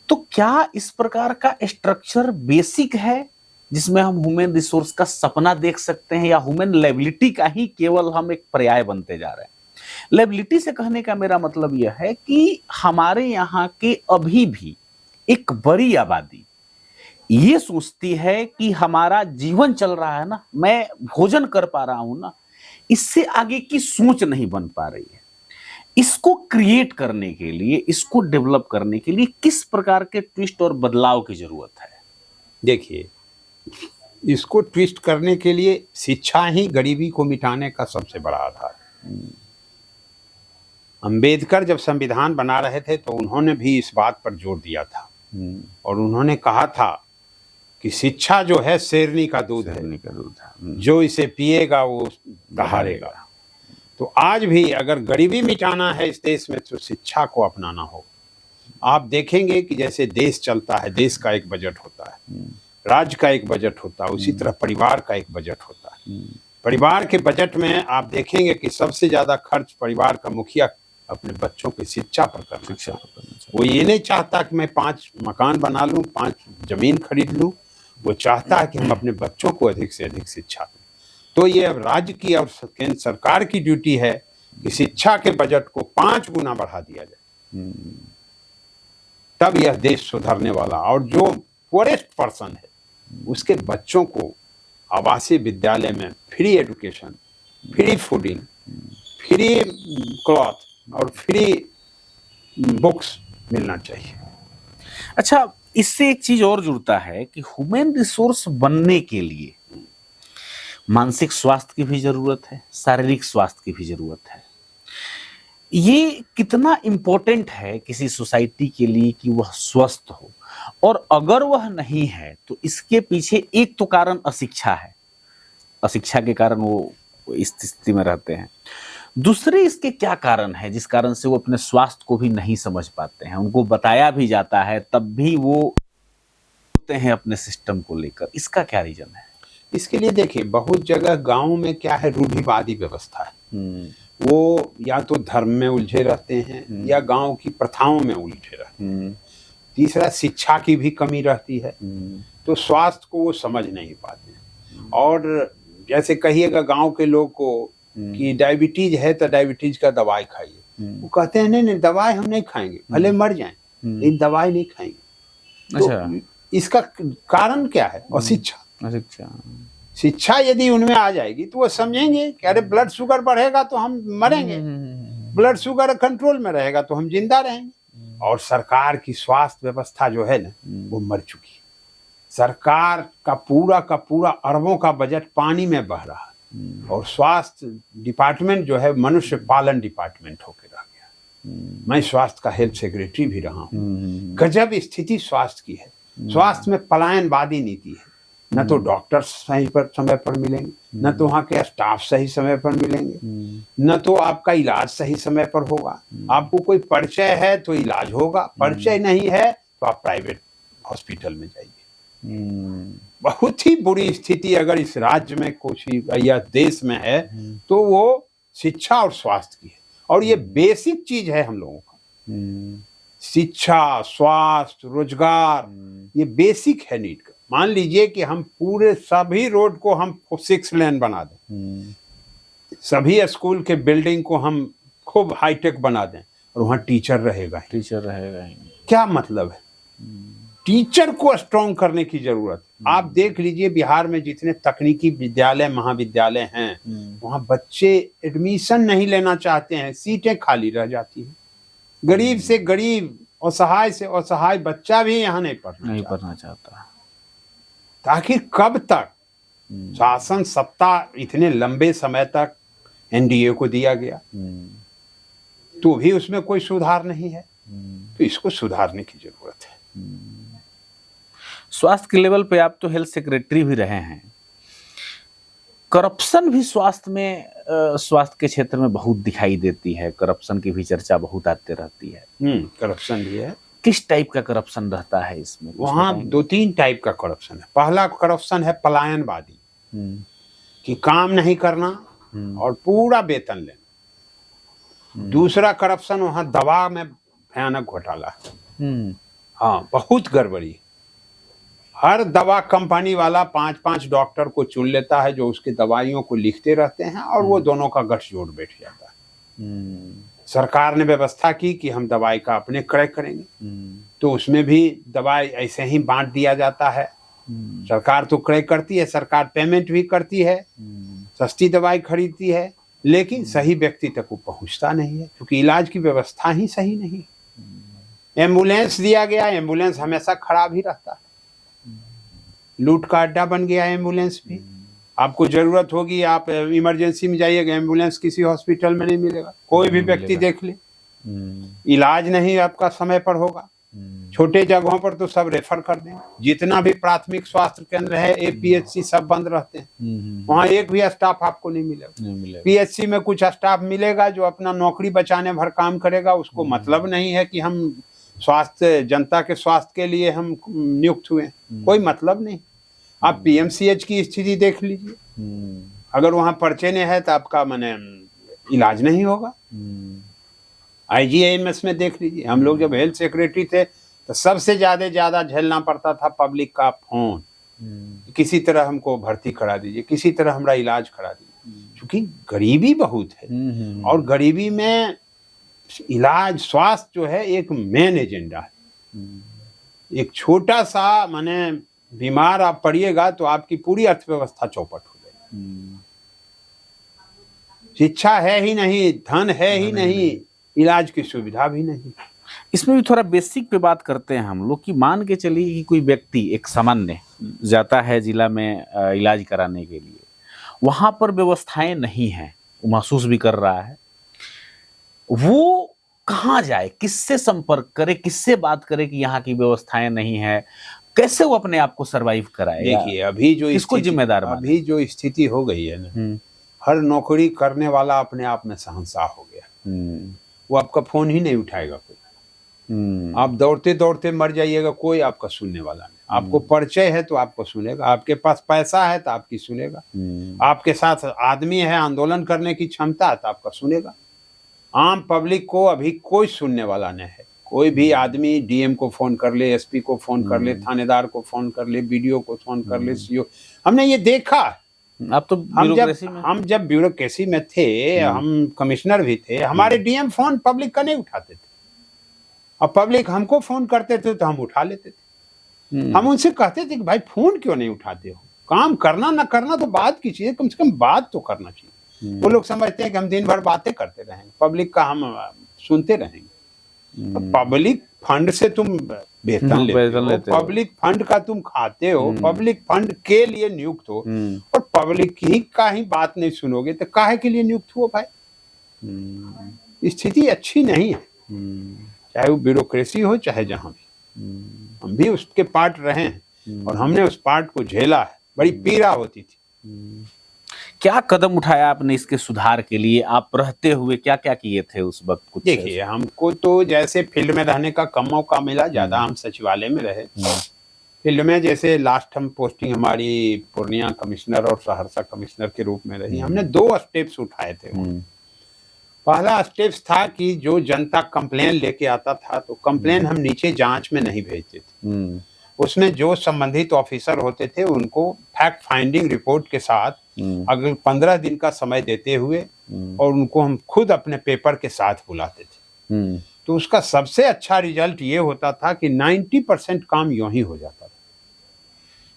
तो क्या इस प्रकार का स्ट्रक्चर बेसिक है जिसमें हम ह्यूमन रिसोर्स का सपना देख सकते हैं, या ह्यूमन लायबिलिटी का ही केवल हम एक पर्याय बनते जा रहे हैं? लायबिलिटी से कहने का मेरा मतलब यह है कि हमारे यहाँ के अभी भी एक बड़ी आबादी ये सोचती है कि हमारा जीवन चल रहा है ना, मैं भोजन कर पा रहा हूं ना, इससे आगे की सोच नहीं बन पा रही है। इसको क्रिएट करने के लिए, इसको डेवलप करने के लिए किस प्रकार के ट्विस्ट और बदलाव की जरूरत है? देखिए, इसको ट्विस्ट करने के लिए शिक्षा ही गरीबी को मिटाने का सबसे बड़ा आधार है। अंबेडकर जब संविधान बना रहे थे तो उन्होंने भी इस बात पर जोर दिया था और उन्होंने कहा था कि शिक्षा जो है शेरनी का दूध है, जो इसे पिएगा वो दहाड़ेगा। तो आज भी अगर गरीबी मिटाना है इस देश में तो शिक्षा को अपनाना होगा। आप देखेंगे कि जैसे देश चलता है, देश का एक बजट होता है, राज्य का एक बजट होता है, उसी तरह परिवार का एक बजट होता है। परिवार के बजट में आप देखेंगे कि सबसे ज्यादा खर्च परिवार का मुखिया अपने बच्चों की शिक्षा पर करना चाहिए। वो ये नहीं चाहता कि मैं 5 मकान बना लूं, 5 जमीन खरीद लूं, वो चाहता है कि हम अपने बच्चों को अधिक से अधिक शिक्षा दें। तो ये अब राज्य की और केंद्र सरकार की ड्यूटी है कि शिक्षा के बजट को 5 गुना बढ़ा दिया जाए, तब यह देश सुधरने वाला। और जो पुअरेस्ट पर्सन है उसके बच्चों को आवासीय विद्यालय में free education, free fooding, free cloth और फ्री बुक्स मिलना चाहिए। अच्छा, इससे एक चीज और जुड़ता है कि ह्यूमन रिसोर्स बनने के लिए मानसिक स्वास्थ्य की भी जरूरत है, शारीरिक स्वास्थ्य की भी जरूरत है। ये कितना इम्पोर्टेंट है किसी सोसाइटी के लिए कि वह स्वस्थ हो, और अगर वह नहीं है तो इसके पीछे एक तो कारण अशिक्षा है, अशिक्षा के कारण वो इस स्थिति में रहते हैं। दूसरे इसके क्या कारण है जिस कारण से वो अपने स्वास्थ्य को भी नहीं समझ पाते हैं, उनको बताया भी जाता है तब भी वो होते हैं अपने सिस्टम को लेकर, इसका क्या रीजन है? इसके लिए देखिए, बहुत जगह गांव में क्या है, रूढ़िवादी व्यवस्था है। वो या तो धर्म में उलझे रहते हैं या गांव की प्रथाओं में उलझे रहते हैं। तीसरा, शिक्षा की भी कमी रहती है, तो स्वास्थ्य को वो समझ नहीं पाते। और जैसे कहिएगा गांव के लोग को कि डायबिटीज है तो डायबिटीज का दवाई खाइए, वो कहते हैं नहीं नहीं, दवाई हम नहीं खाएंगे, भले मर जाएं लेकिन दवाई नहीं खाएंगे। तो इसका कारण क्या है? अशिक्षा। शिक्षा यदि उनमें आ जाएगी तो वो समझेंगे कि अरे ब्लड शुगर बढ़ेगा तो हम मरेंगे, ब्लड शुगर कंट्रोल में रहेगा तो हम जिंदा रहेंगे। और सरकार की स्वास्थ्य व्यवस्था जो है ना, वो मर चुकी है। सरकार का पूरा अरबों का बजट पानी में बह रहा है, और स्वास्थ्य डिपार्टमेंट जो है मनुष्य पालन डिपार्टमेंट होकर रह गया। मैं स्वास्थ्य का हेल्थ सेक्रेटरी भी रहा हूँ। गजब स्थिति स्वास्थ्य की है। स्वास्थ्य में पलायनवादी नीति है, न तो डॉक्टर सही पर समय पर मिलेंगे, न तो वहाँ के स्टाफ सही समय पर मिलेंगे, न तो आपका इलाज सही समय पर होगा। आपको कोई परिचय है तो इलाज होगा, परिचय नहीं है तो आप प्राइवेट हॉस्पिटल में जाइए। बहुत ही बुरी स्थिति अगर इस राज्य में कुछ या देश में है तो वो शिक्षा और स्वास्थ्य की है। और ये बेसिक चीज है हम लोगों का। शिक्षा, स्वास्थ्य, रोजगार, ये बेसिक है नीड का। मान लीजिए कि हम पूरे सभी रोड को हम 6 लेन बना दें, सभी स्कूल के बिल्डिंग को हम खूब हाईटेक बना दें, और वहाँ टीचर रहेगा ही। क्या मतलब है? टीचर को स्ट्रॉन्ग करने की जरूरत है। आप देख लीजिए बिहार में जितने तकनीकी विद्यालय, महाविद्यालय हैं, वहाँ बच्चे एडमिशन नहीं लेना चाहते हैं, सीटें खाली रह जाती हैं। गरीब से गरीब, असहाय से असहाय बच्चा भी यहाँ नहीं पढ़ना चाहता। ताकि कब तक शासन सत्ता इतने लंबे समय तक एनडीए को दिया गया, तो भी उसमें कोई सुधार नहीं है। तो इसको सुधारने की जरूरत है। स्वास्थ्य के लेवल पे आप तो हेल्थ सेक्रेटरी भी रहे हैं, करप्शन भी स्वास्थ्य में, स्वास्थ्य के क्षेत्र में बहुत दिखाई देती है। करप्शन की भी चर्चा बहुत आते रहती है। करप्शन भी है। किस टाइप का करप्शन रहता है इसमें? वहाँ 2-3 टाइप का करप्शन है। पहला करप्शन है पलायनवादी, कि काम नहीं करना और पूरा वेतन लेना। दूसरा करप्शन वहाँ दवा में भयानक घोटाला है। हाँ, बहुत गड़बड़ी। हर दवा कंपनी वाला 5-5 डॉक्टर को चुन लेता है जो उसके दवाइयों को लिखते रहते हैं, और वो दोनों का गठजोड़ बैठ जाता है। सरकार ने व्यवस्था की कि हम दवाई का अपने क्रय करेंगे, तो उसमें भी दवाई ऐसे ही बांट दिया जाता है। सरकार तो क्रय करती है, सरकार पेमेंट भी करती है, सस्ती दवाई खरीदती है, लेकिन सही व्यक्ति तक वो पहुंचता नहीं है, क्योंकि इलाज की व्यवस्था ही सही नहीं। एम्बुलेंस दिया गया, एम्बुलेंस हमेशा खराब ही रहता है। लूट का अड्डा बन गया एम्बुलेंस भी। आपको जरूरत होगी, आप इमरजेंसी में जाइएगा, एम्बुलेंस किसी हॉस्पिटल में नहीं मिलेगा। कोई भी व्यक्ति देख ले, इलाज नहीं आपका समय पर होगा। छोटे जगहों पर तो सब रेफर कर दें। जितना भी प्राथमिक स्वास्थ्य केंद्र है, एपीएचसी, सब बंद रहते हैं। वहाँ एक भी स्टाफ आपको नहीं मिलेगा। पीएचसी में कुछ स्टाफ मिलेगा जो अपना नौकरी बचाने भर काम करेगा। उसको मतलब नहीं है कि हम स्वास्थ्य, जनता के स्वास्थ्य के लिए हम नियुक्त हुए, कोई मतलब नहीं। आप पीएमसीएच की स्थिति देख लीजिए, अगर वहाँ पर्चे नहीं है तो आपका माने इलाज नहीं होगा। आईजीआईएमएस में देख लीजिए, हम लोग जब हेल्थ सेक्रेटरी थे तो सबसे ज्यादा झेलना पड़ता था पब्लिक का फोन, किसी तरह हमको भर्ती करा दीजिए, किसी तरह हमारा इलाज करा दीजिए, क्योंकि गरीबी बहुत है। और गरीबी में इलाज, स्वास्थ्य जो है एक मेन एजेंडा है। एक छोटा सा माने बीमार आप पड़िएगा तो आपकी पूरी अर्थव्यवस्था चौपट हो जाएगी। शिक्षा है ही नहीं, धन है ही नहीं, इलाज की सुविधा भी नहीं। इसमें भी थोड़ा बेसिक पे बात करते हैं हम लोग, कि मान के चलिए कि कोई व्यक्ति एक सामान्य जाता है जिला में इलाज कराने के लिए, वहाँ पर व्यवस्थाएं नहीं हैं, वो महसूस भी कर रहा है, वो कहाँ जाए, किससे संपर्क करे, किससे बात करे कि यहाँ की व्यवस्थाएं नहीं है, कैसे वो अपने आप को सरवाइव कराएगा? देखिए अभी जो किसको स्थिति जिम्मेदार माने? अभी जो स्थिति हो गई है ना, हर नौकरी करने वाला अपने आप में शहंशाह हो गया। वो आपका फोन ही नहीं उठाएगा कोई। आप दौड़ते दौड़ते मर जाइएगा, कोई आपका सुनने वाला नहीं। आपको परिचय है तो आपको सुनेगा, आपके पास पैसा है तो आपकी सुनेगा, आपके साथ आदमी है, आंदोलन करने की क्षमता है तो आपका सुनेगा। आम पब्लिक को अभी कोई सुनने वाला नहीं है। कोई भी आदमी डीएम को फोन कर ले, एसपी को फोन कर ले, थानेदार को फोन कर ले, बीडीओ को फोन कर ले, सीओ, हमने ये देखा। आप तो हम जब ब्यूरोक्रेसी में थे, हम कमिश्नर भी थे, हमारे डीएम फोन पब्लिक का नहीं उठाते थे, और पब्लिक हमको फोन करते थे तो हम उठा लेते थे। हम उनसे कहते थे कि भाई फोन क्यों नहीं उठाते हो, काम करना ना करना तो बात की चीज है, कम से कम बात तो करना चाहिए। वो लोग समझते हैं कि हम दिन भर बातें करते रहेंगे, पब्लिक का हम सुनते रहेंगे। तो पब्लिक फंड से तुम वेतन लेते हो, पब्लिक फंड का तुम खाते हो, पब्लिक फंड के लिए नियुक्त हो, और पब्लिक ही का ही बात नहीं सुनोगे तो काहे के लिए नियुक्त हुआ भाई? स्थिति अच्छी नहीं है, चाहे वो ब्यूरोक्रेसी हो चाहे जहां भी। हम भी उसके पार्ट रहे हैं और हमने उस पार्ट को झेला है, बड़ी पीड़ा होती थी। क्या कदम उठाया आपने इसके सुधार के लिए? आप रहते हुए क्या क्या किए थे उस वक्त? कुछ देखिए, हमको तो जैसे फील्ड में रहने का कम मौका मिला, ज्यादा हम सचिवालय में रहे। फील्ड में जैसे लास्ट हम पोस्टिंग हमारी पूर्णिया कमिश्नर और सहरसा कमिश्नर के रूप में रही। हमने 2 स्टेप्स उठाए थे। पहला स्टेप्स था कि जो जनता कंप्लेन लेके आता था तो कंप्लेन हम नीचे जांच में नहीं भेजते थे। उसमें जो संबंधित ऑफिसर होते थे उनको फैक्ट फाइंडिंग रिपोर्ट के साथ अगर 15 दिन का समय देते हुए, और उनको हम खुद अपने पेपर के साथ बुलाते थे। तो उसका सबसे अच्छा रिजल्ट ये होता था कि 90% काम यूं ही हो जाता था।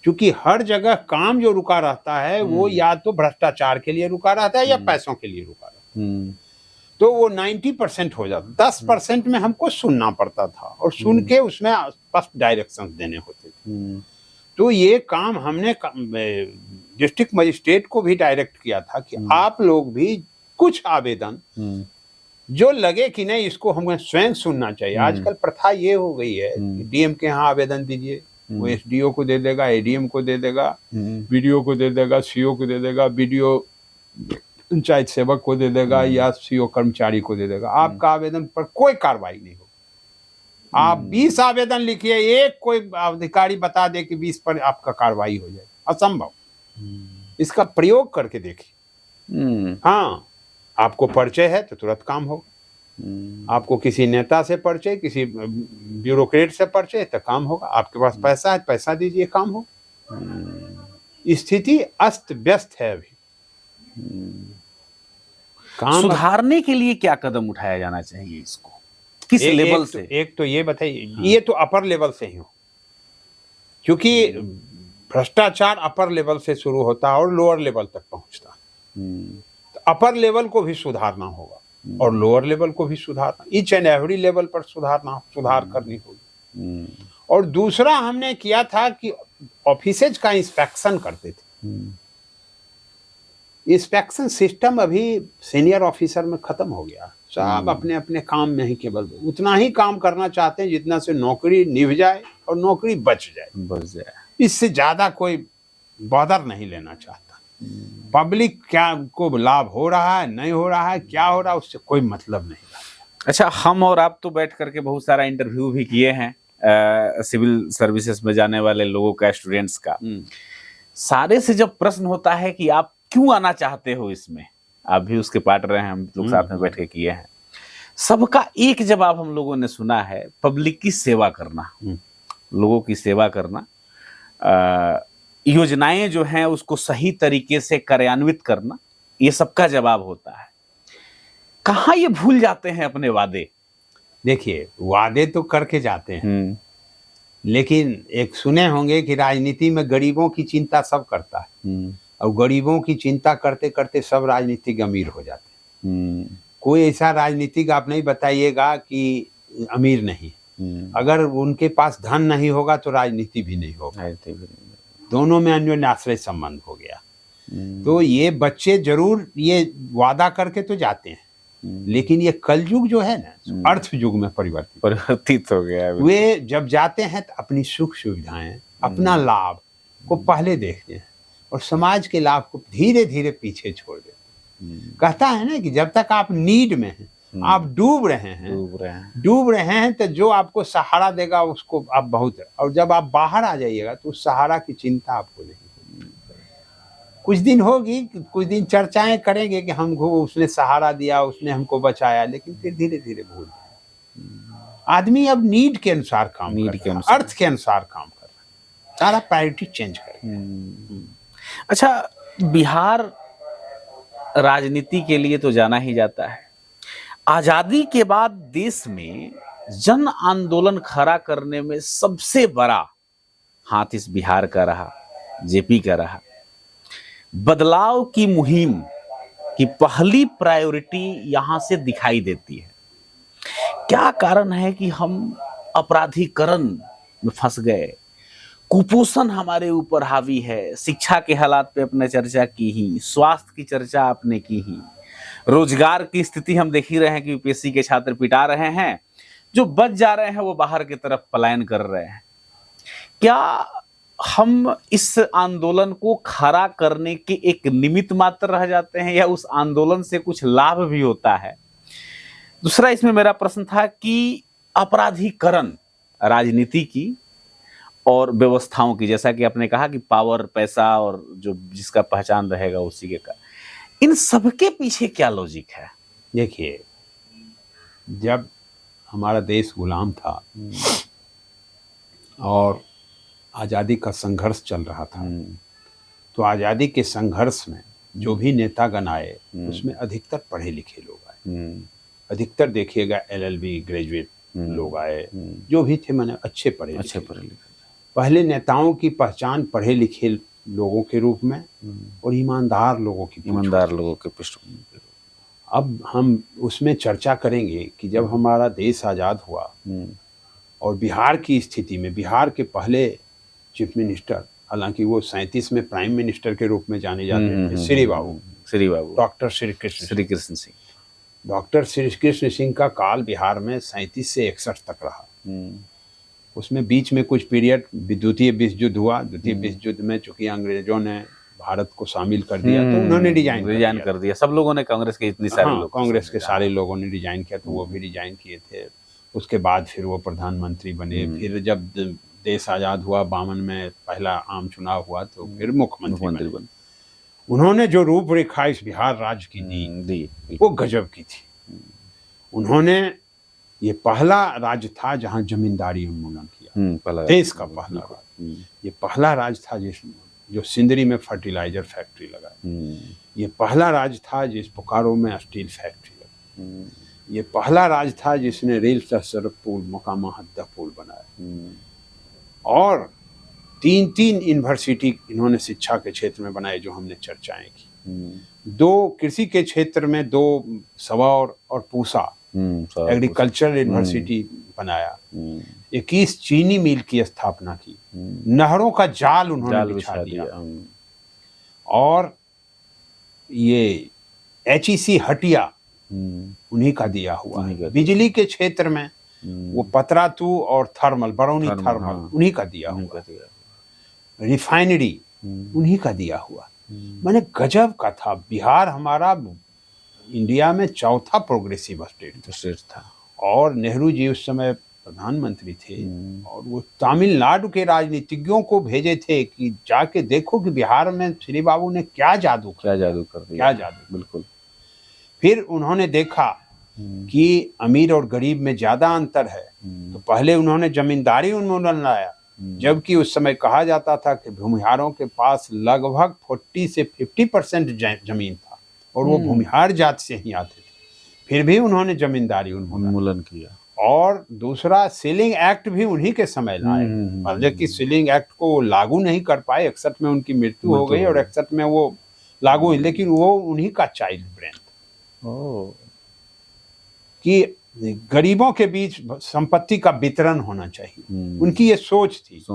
क्योंकि हर जगह काम जो रुका रहता है वो या तो भ्रष्टाचार के लिए रुका रहता है या पैसों के लिए रुका रहता है। तो वो 90% हो जाता, 10% में हमको सुनना पड़ता था, और सुन के उसमें स्पष्ट डायरेक्शंस देने होते थे। तो ये काम हमने डिस्ट्रिक्ट मजिस्ट्रेट को भी डायरेक्ट किया था कि आप लोग भी कुछ आवेदन जो लगे कि नहीं इसको हमें स्वयं सुनना चाहिए। आजकल प्रथा ये हो गई है कि डीएम के यहाँ आवेदन दीजिए, वो एसडीओ को दे देगा, एडीएम को दे देगा, बीडीओ को दे देगा, सीओ को दे देगा, बीडीओ पंचायत सेवक को दे देगा, या सीओ कर्मचारी को दे देगा। आपका आवेदन पर कोई कार्रवाई नहीं होगी। आप 20 आवेदन लिखिए, एक कोई अधिकारी बता दे कि 20 पर आपका कार्रवाई हो जाए, असंभव। इसका प्रयोग करके देखिए। हाँ, आपको परिचय है तो तुरंत काम होगा। आपको किसी नेता से परिचय, किसी ब्यूरोक्रेट से परिचय तो काम होगा। आपके पास पैसा है, पैसा दीजिए, काम हो। स्थिति अस्त व्यस्त है अभी। काम सुधारने के लिए क्या कदम उठाया जाना चाहिए? इसको किस लेवल से? एक तो ये बताइए। हाँ। ये तो अपर लेवल से ही हो, क्योंकि भ्रष्टाचार अपर लेवल से शुरू होता है और लोअर लेवल तक पहुंचता है। तो अपर लेवल को भी सुधारना होगा और लोअर लेवल को भी सुधारना, ईच एंड एवरी लेवल पर सुधार करनी होगी। और दूसरा हमने किया था कि ऑफिसेज का इंस्पेक्शन करते थे। इंस्पेक्शन सिस्टम अभी सीनियर ऑफिसर में खत्म हो गया। सब अपने अपने काम में ही केवल उतना ही काम करना चाहते हैं जितना से नौकरी निभ जाए और नौकरी बच जाए। इससे ज्यादा कोई बदर नहीं लेना चाहता। पब्लिक क्या को लाभ हो रहा है, नहीं हो रहा है, क्या हो रहा है, उससे कोई मतलब नहीं रहा। अच्छा, हम और आप तो बैठ करके बहुत सारा इंटरव्यू भी किए हैं सिविल सर्विसेज में जाने वाले लोगों का, स्टूडेंट्स का। सारे से जब प्रश्न होता है कि आप क्यों आना चाहते हो इसमें, आप भी उसके पार्ट रहे हैं, हम लोग साथ में बैठ के किए हैं, सबका एक जवाब हम लोगों ने सुना है, पब्लिक की सेवा करना, लोगों की सेवा करना, योजनाएं जो हैं उसको सही तरीके से कार्यान्वित करना, ये सबका जवाब होता है। कहाँ ये भूल जाते हैं अपने वादे? देखिए, वादे तो करके जाते हैं, लेकिन एक सुने होंगे कि राजनीति में गरीबों की चिंता सब करता है, और गरीबों की चिंता करते करते सब राजनीतिक अमीर हो जाते हैं। कोई ऐसा राजनीतिक आप नहीं बताइएगा कि अमीर नहीं। अगर उनके पास धन नहीं होगा तो राजनीति भी नहीं होगा। दोनों में अन्योन्याश्रय संबंध हो गया। तो ये बच्चे जरूर ये वादा करके तो जाते हैं, लेकिन ये कलयुग जो है ना, अर्थ युग में परिवर्तित हो गया है। वे जब जाते हैं तो अपनी सुख सुविधाएं, अपना लाभ को पहले देखते हैं और समाज के लाभ को धीरे धीरे पीछे छोड़ देते हैं। कहता है ना कि जब तक आप नीड में हैं, आप डूब रहे हैं तो जो आपको सहारा देगा उसको आप बहुत है, और जब आप बाहर आ जाइएगा तो उस सहारा की चिंता आपको नहीं। कुछ दिन होगी, कुछ दिन चर्चाएं करेंगे कि हमको उसने सहारा दिया, उसने हमको बचाया, लेकिन फिर धीरे धीरे भूल जाए। आदमी अब नीड के अनुसार काम कर रहा है, अर्थ के अनुसार काम कर रहा है, सारा प्रायोरिटी चेंज कर। अच्छा, बिहार राजनीति के लिए तो जाना ही जाता है। आजादी के बाद देश में जन आंदोलन खड़ा करने में सबसे बड़ा हाथ इस बिहार का रहा, जेपी का रहा। बदलाव की मुहिम की पहली प्रायोरिटी यहां से दिखाई देती है। क्या कारण है कि हम अपराधीकरण में फंस गए? कुपोषण हमारे ऊपर हावी है। शिक्षा के हालात पे अपने चर्चा की ही, स्वास्थ्य की चर्चा आपने की ही, रोजगार की स्थिति हम देख ही रहे हैं कि यूपीएससी के छात्र पिटा रहे हैं, जो बच जा रहे हैं वो बाहर की तरफ पलायन कर रहे हैं। क्या हम इस आंदोलन को खड़ा करने के एक निमित्त मात्र रह जाते हैं या उस आंदोलन से कुछ लाभ भी होता है? दूसरा इसमें मेरा प्रश्न था कि अपराधीकरण राजनीति की और व्यवस्थाओं की, जैसा कि आपने कहा कि पावर, पैसा और जो जिसका पहचान रहेगा उसी के का, इन सबके पीछे क्या लॉजिक है? देखिए, जब हमारा देश गुलाम था और आज़ादी का संघर्ष चल रहा था, तो आज़ादी के संघर्ष में जो भी नेतागण आए उसमें अधिकतर पढ़े लिखे लोग आए। अधिकतर देखिएगा LLB ग्रेजुएट लोग आए, जो भी थे मैंने अच्छे पढ़े लिखे। पहले नेताओं की पहचान पढ़े लिखे लोगों के रूप में और ईमानदार लोगों के पृष्ठभूमि। अब हम उसमें चर्चा करेंगे कि जब हमारा देश आज़ाद हुआ और बिहार की स्थिति में, बिहार के पहले चीफ मिनिस्टर, हालांकि वो 37 में प्राइम मिनिस्टर के रूप में जाने जाते थे, श्री बाबू, डॉक्टर श्री कृष्ण सिंह। डॉक्टर श्री कृष्ण सिंह का काल बिहार में 37 से 61 तक रहा। उसमें बीच में कुछ पीरियड द्वितीय विश्व युद्ध हुआ। द्वितीय विश्व युद्ध में चूंकि अंग्रेजों ने भारत को शामिल कर दिया तो उन्होंने रिजाइन कर दिया। सब लोगों ने, कांग्रेस के इतनी सारे लोग, कांग्रेस के सारे लोगों ने रिजाइन किया, तो वो भी रिजाइन किए थे। उसके बाद फिर वो प्रधानमंत्री बने। फिर जब देश आज़ाद हुआ 52 में पहला आम चुनाव हुआ तो फिर मुख्यमंत्री बने। उन्होंने जो रूपरेखा इस बिहार राज्य की दी वो गजब की थी। उन्होंने, ये पहला राज्य था जहां जमींदारी उन्मूलन किया, देश का पहला राज्य। ये पहला राज्य था जो सिंदरी में फर्टिलाइजर फैक्ट्री लगाई। ये पहला राज्य था जिस बोकारो में स्टील फैक्ट्री लगाई। ये पहला राज्य था जिसने रेल सड़क पुल, मोकामा हद्दा पुल बनाया। और 3 यूनिवर्सिटी इन्होंने शिक्षा के क्षेत्र में बनाए, जो हमने चर्चाएं की। 2 कृषि के क्षेत्र में, 2 सवार और पूसा एग्रीकल्चरल यूनिवर्सिटी बनाया। 21 चीनी मिल की स्थापना की। नहरों का जाल उन्होंने बिछा दिया। और ये HEC हटिया उन्हीं का दिया हुआ है। बिजली के क्षेत्र में वो पतरातू और थर्मल, बरौनी थर्मल उन्हीं का दिया हुआ। रिफाइनरी उन्हीं का दिया हुआ। मैंने गजब का था। बिहार हमारा इंडिया में चौथा प्रोग्रेसिव स्टेट था। और नेहरू जी उस समय प्रधानमंत्री थे और वो तमिलनाडु के राजनीतिज्ञों को भेजे थे कि जाके देखो कि बिहार में श्री बाबू ने क्या जादू कर दिया। बिल्कुल। फिर उन्होंने देखा कि अमीर और गरीब में ज्यादा अंतर है, तो पहले उन्होंने जमींदारी उन्मूलन लाया, जबकि उस समय कहा जाता था कि भूमिहारों के पास लगभग 40 से 50% जमीन था और वो भूमिहार जात से ही आते थे। फिर भी उन्होंने जमींदारी उन्मूलन किया। और दूसरा, सीलिंग एक्ट भी उन्हीं के समय लाए। पहले की सीलिंग एक्ट को लागू नहीं कर पाए, 61 में उनकी मृत्यु हो गई और 61 में वो लागू हुई, लेकिन वो उन्हीं का चाइल्ड ब्रेन था कि गरीबों के बीच संपत्ति का वितरण होना चाहिए। उनकी ये सोच थी।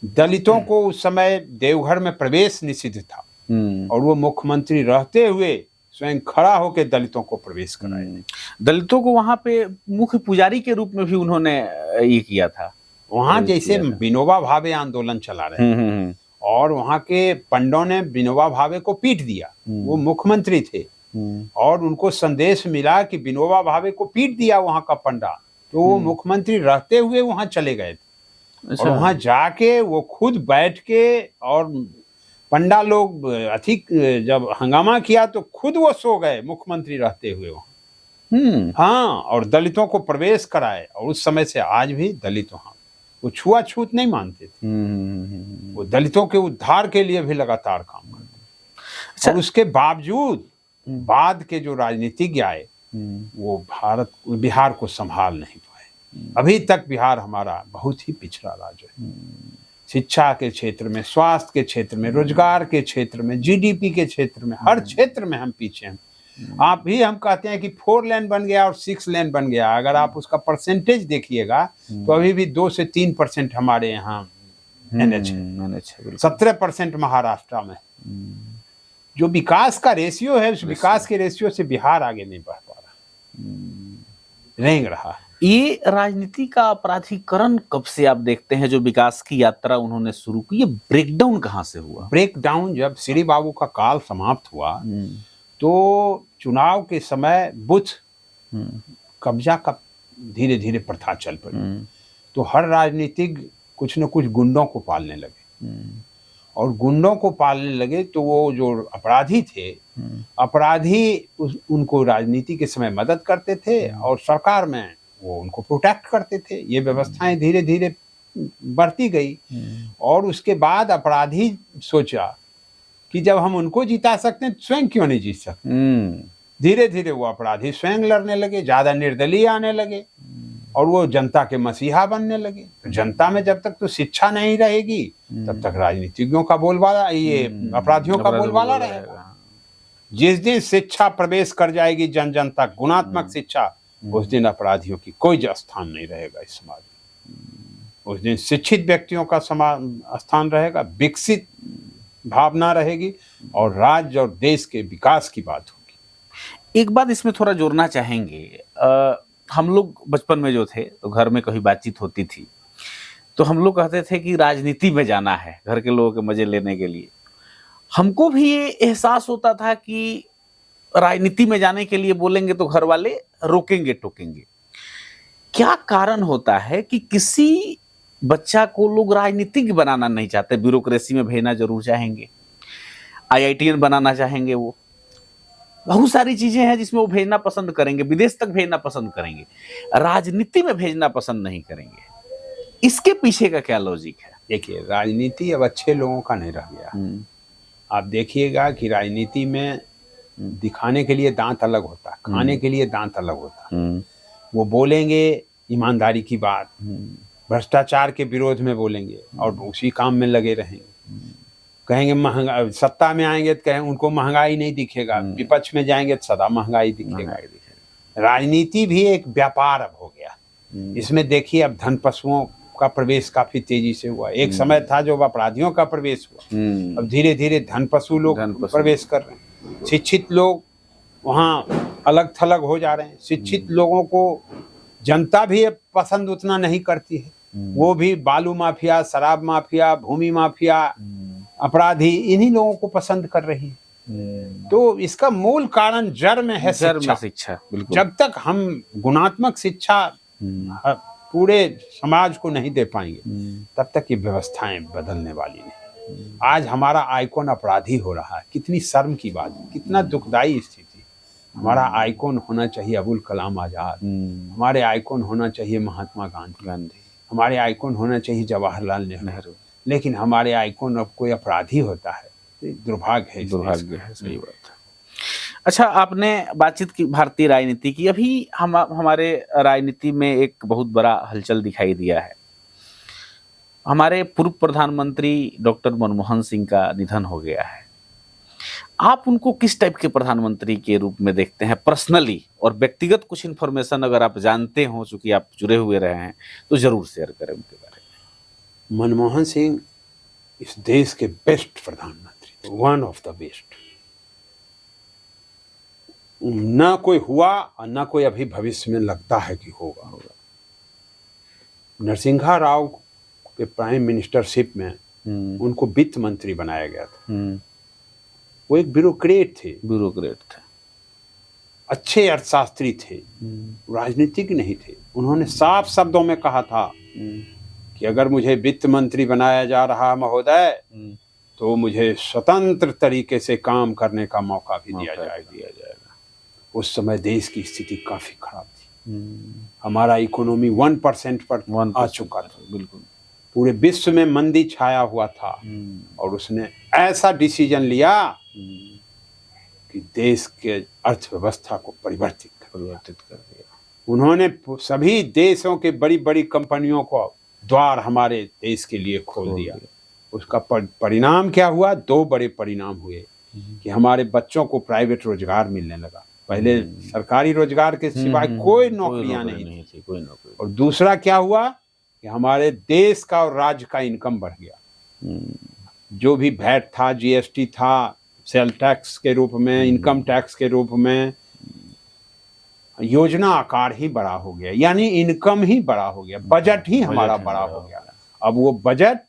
दलितों को उस समय देवघर में प्रवेश निषिद्ध था और वो मुख्यमंत्री रहते हुए स्वयं खड़ा होकर दलितों को प्रवेश कराए। दलितों को वहां पे मुख्य पुजारी के रूप में भी उन्होंने ये किया था। वहां जैसे विनोबा भावे आंदोलन चला रहे थे और वहां के पंडों ने विनोबा भावे को पीट दिया, वो मुख्यमंत्री थे और उनको संदेश मिला कि विनोबा भावे को पीट दिया वहां का पंडा, तो वो मुख्यमंत्री रहते हुए वहां चले गए थे। और वहां जाके वो खुद बैठ के और पंडा लोग अधिक जब हंगामा किया तो खुद वो सो गए मुख्यमंत्री रहते हुए वहां। हाँ, और दलितों को प्रवेश कराए। और उस समय से आज भी दलित वहां वो छुआछूत नहीं मानते थे, वो दलितों के उद्धार के लिए भी लगातार काम करते। और उसके बावजूद बाद के जो राजनीतिज्ञ आए वो बिहार को संभाल नहीं पाए। अभी तक बिहार हमारा बहुत ही पिछड़ा राज्य है, शिक्षा के क्षेत्र में, स्वास्थ्य के क्षेत्र में, रोजगार के क्षेत्र में, जीडीपी के क्षेत्र में, हर क्षेत्र में हम पीछे हैं। आप भी हम कहते हैं कि 4 लेन बन गया और 6 लेन बन गया, अगर आप उसका परसेंटेज देखिएगा तो अभी भी 2 से 3% हमारे यहाँ NH है, 17% महाराष्ट्र में। जो विकास का रेशियो है उस विकास के रेशियो से बिहार आगे नहीं बढ़ पा रहा, रेंग रहा है। ये राजनीति का अपराधीकरण कब से आप देखते हैं, जो विकास की यात्रा उन्होंने शुरू की, ये ब्रेकडाउन कहाँ से हुआ? ब्रेकडाउन जब श्री बाबू का काल समाप्त हुआ तो चुनाव के समय बूथ कब्जा का धीरे धीरे प्रथा चल पड़ी। तो हर राजनीतिक कुछ न कुछ गुंडों को पालने लगे और गुंडों को पालने लगे तो वो जो अपराधी थे, अपराधी उनको राजनीति के समय मदद करते थे और सरकार में वो उनको प्रोटेक्ट करते थे। ये व्यवस्थाएं धीरे धीरे बढ़ती गई और उसके बाद अपराधी सोचा कि जब हम उनको जिता सकते हैं स्वयं क्यों नहीं जीत सकते। धीरे धीरे वो अपराधी स्वयं लड़ने लगे, ज्यादा निर्दलीय आने लगे और वो जनता के मसीहा बनने लगे। तो जनता में जब तक तो शिक्षा नहीं रहेगी तब तक राजनीतिज्ञों का बोलबाला, ये अपराधियों का बोलबाला रहेगा। जिस दिन शिक्षा प्रवेश कर जाएगी जन जन तक, गुणात्मक शिक्षा, उस दिन अपराधियों की कोई स्थान नहीं रहेगा इस समाज में। उस दिन शिक्षित व्यक्तियों का स्थान रहेगा, विकसित भावना रहेगी और राज्य और देश के विकास की बात होगी। एक बात इसमें थोड़ा जोड़ना चाहेंगे, हम लोग बचपन में जो थे तो घर में कभी बातचीत होती थी तो हम लोग कहते थे कि राजनीति में जाना है घर के लोगों के मजे लेने के लिए। हमको भी ये एहसास होता था कि राजनीति में जाने के लिए बोलेंगे तो घर वाले रोकेंगे टोकेंगे। क्या कारण होता है कि किसी बच्चा को लोग राजनीतिज्ञ बनाना नहीं चाहते? ब्यूरोक्रेसी में भेजना जरूर चाहेंगे, IITN बनाना चाहेंगे, वो बहुत सारी चीजें हैं जिसमें वो भेजना पसंद करेंगे, विदेश तक भेजना पसंद करेंगे, राजनीति में भेजना पसंद नहीं करेंगे। इसके पीछे का क्या लॉजिक है? देखिए, राजनीति अब अच्छे लोगों का नहीं रह गया। आप देखिएगा कि राजनीति में दिखाने के लिए दांत अलग होता है, खाने के लिए दांत अलग होता है। वो बोलेंगे ईमानदारी की बात, भ्रष्टाचार के विरोध में बोलेंगे और उसी काम में लगे रहेंगे। कहेंगे महंगा, सत्ता में आएंगे तो कहेंगे उनको महंगाई नहीं दिखेगा, विपक्ष में जाएंगे तो सदा महंगाई दिखेगा। राजनीति भी एक व्यापार अब हो गया। इसमें देखिए अब धन पशुओं का प्रवेश काफी तेजी से हुआ। एक समय था जो अपराधियों का प्रवेश हुआ, अब धीरे धीरे धन पशु लोग प्रवेश कर रहे हैं। शिक्षित लोग वहाँ अलग थलग हो जा रहे हैं। शिक्षित लोगों को जनता भी पसंद उतना नहीं करती है, वो भी बालू माफिया, शराब माफिया, भूमि माफिया, अपराधी, इन्हीं लोगों को पसंद कर रही है। तो इसका मूल कारण जड़ में है शिक्षा। जब तक हम गुणात्मक शिक्षा पूरे समाज को नहीं दे पाएंगे तब तक ये व्यवस्थाएं बदलने वाली नहीं। आज हमारा आइकॉन अपराधी हो रहा है, कितनी शर्म की बात है, कितना दुखदाई स्थिति। हमारा आइकॉन होना चाहिए अबुल कलाम आजाद, हमारे आइकॉन होना चाहिए महात्मा गांधी, हमारे आइकॉन होना चाहिए जवाहरलाल नेहरू, लेकिन हमारे आइकॉन अब कोई अपराधी होता है। दुर्भाग्य है, दुर्भाग्य है, सही बात है। अच्छा, आपने बातचीत की भारतीय राजनीति की। अभी हमारे राजनीति में एक बहुत बड़ा हलचल दिखाई दिया है। हमारे पूर्व प्रधानमंत्री डॉक्टर मनमोहन सिंह का निधन हो गया है। आप उनको किस टाइप के प्रधानमंत्री के रूप में देखते हैं पर्सनली, और व्यक्तिगत कुछ इन्फॉर्मेशन अगर आप जानते हो, चूंकि आप जुड़े हुए रहे हैं, तो जरूर शेयर करें उनके बारे में। मनमोहन सिंह इस देश के बेस्ट प्रधानमंत्री, वन ऑफ द बेस्ट। ना कोई हुआ और ना कोई अभी भविष्य में लगता है कि होगा। नरसिंहा राव के प्राइम मिनिस्टरशिप में उनको वित्त मंत्री बनाया गया था। वो एक ब्यूरोक्रेट थे, अच्छे अर्थशास्त्री थे, राजनीतिक नहीं थे। उन्होंने साफ शब्दों में कहा था कि अगर मुझे वित्त मंत्री बनाया जा रहा महोदय तो मुझे स्वतंत्र तरीके से काम करने का मौका भी दिया जाएगा। उस समय देश की स्थिति काफी खराब थी। हमारा इकोनॉमी 1% पर आ चुका था। बिल्कुल पूरे विश्व में मंदी छाया हुआ था। और उसने ऐसा डिसीजन लिया कि देश के अर्थव्यवस्था को परिवर्तित कर दिया। उन्होंने सभी देशों के बड़ी बड़ी कंपनियों को द्वार हमारे देश के लिए खोल दिया। उसका परिणाम क्या हुआ? 2 बड़े परिणाम हुए कि हमारे बच्चों को प्राइवेट रोजगार मिलने लगा। पहले सरकारी रोजगार के सिवाय कोई नौकरियां नहीं थी। और दूसरा क्या हुआ कि हमारे देश का और राज्य का इनकम बढ़ गया। जो भी वैट था, जीएसटी था, सेल टैक्स के रूप में, इनकम टैक्स के रूप में, योजना आकार ही बड़ा हो गया, यानी इनकम ही बड़ा हो गया, बजट ही हमारा बड़ा हो गया। अब वो बजट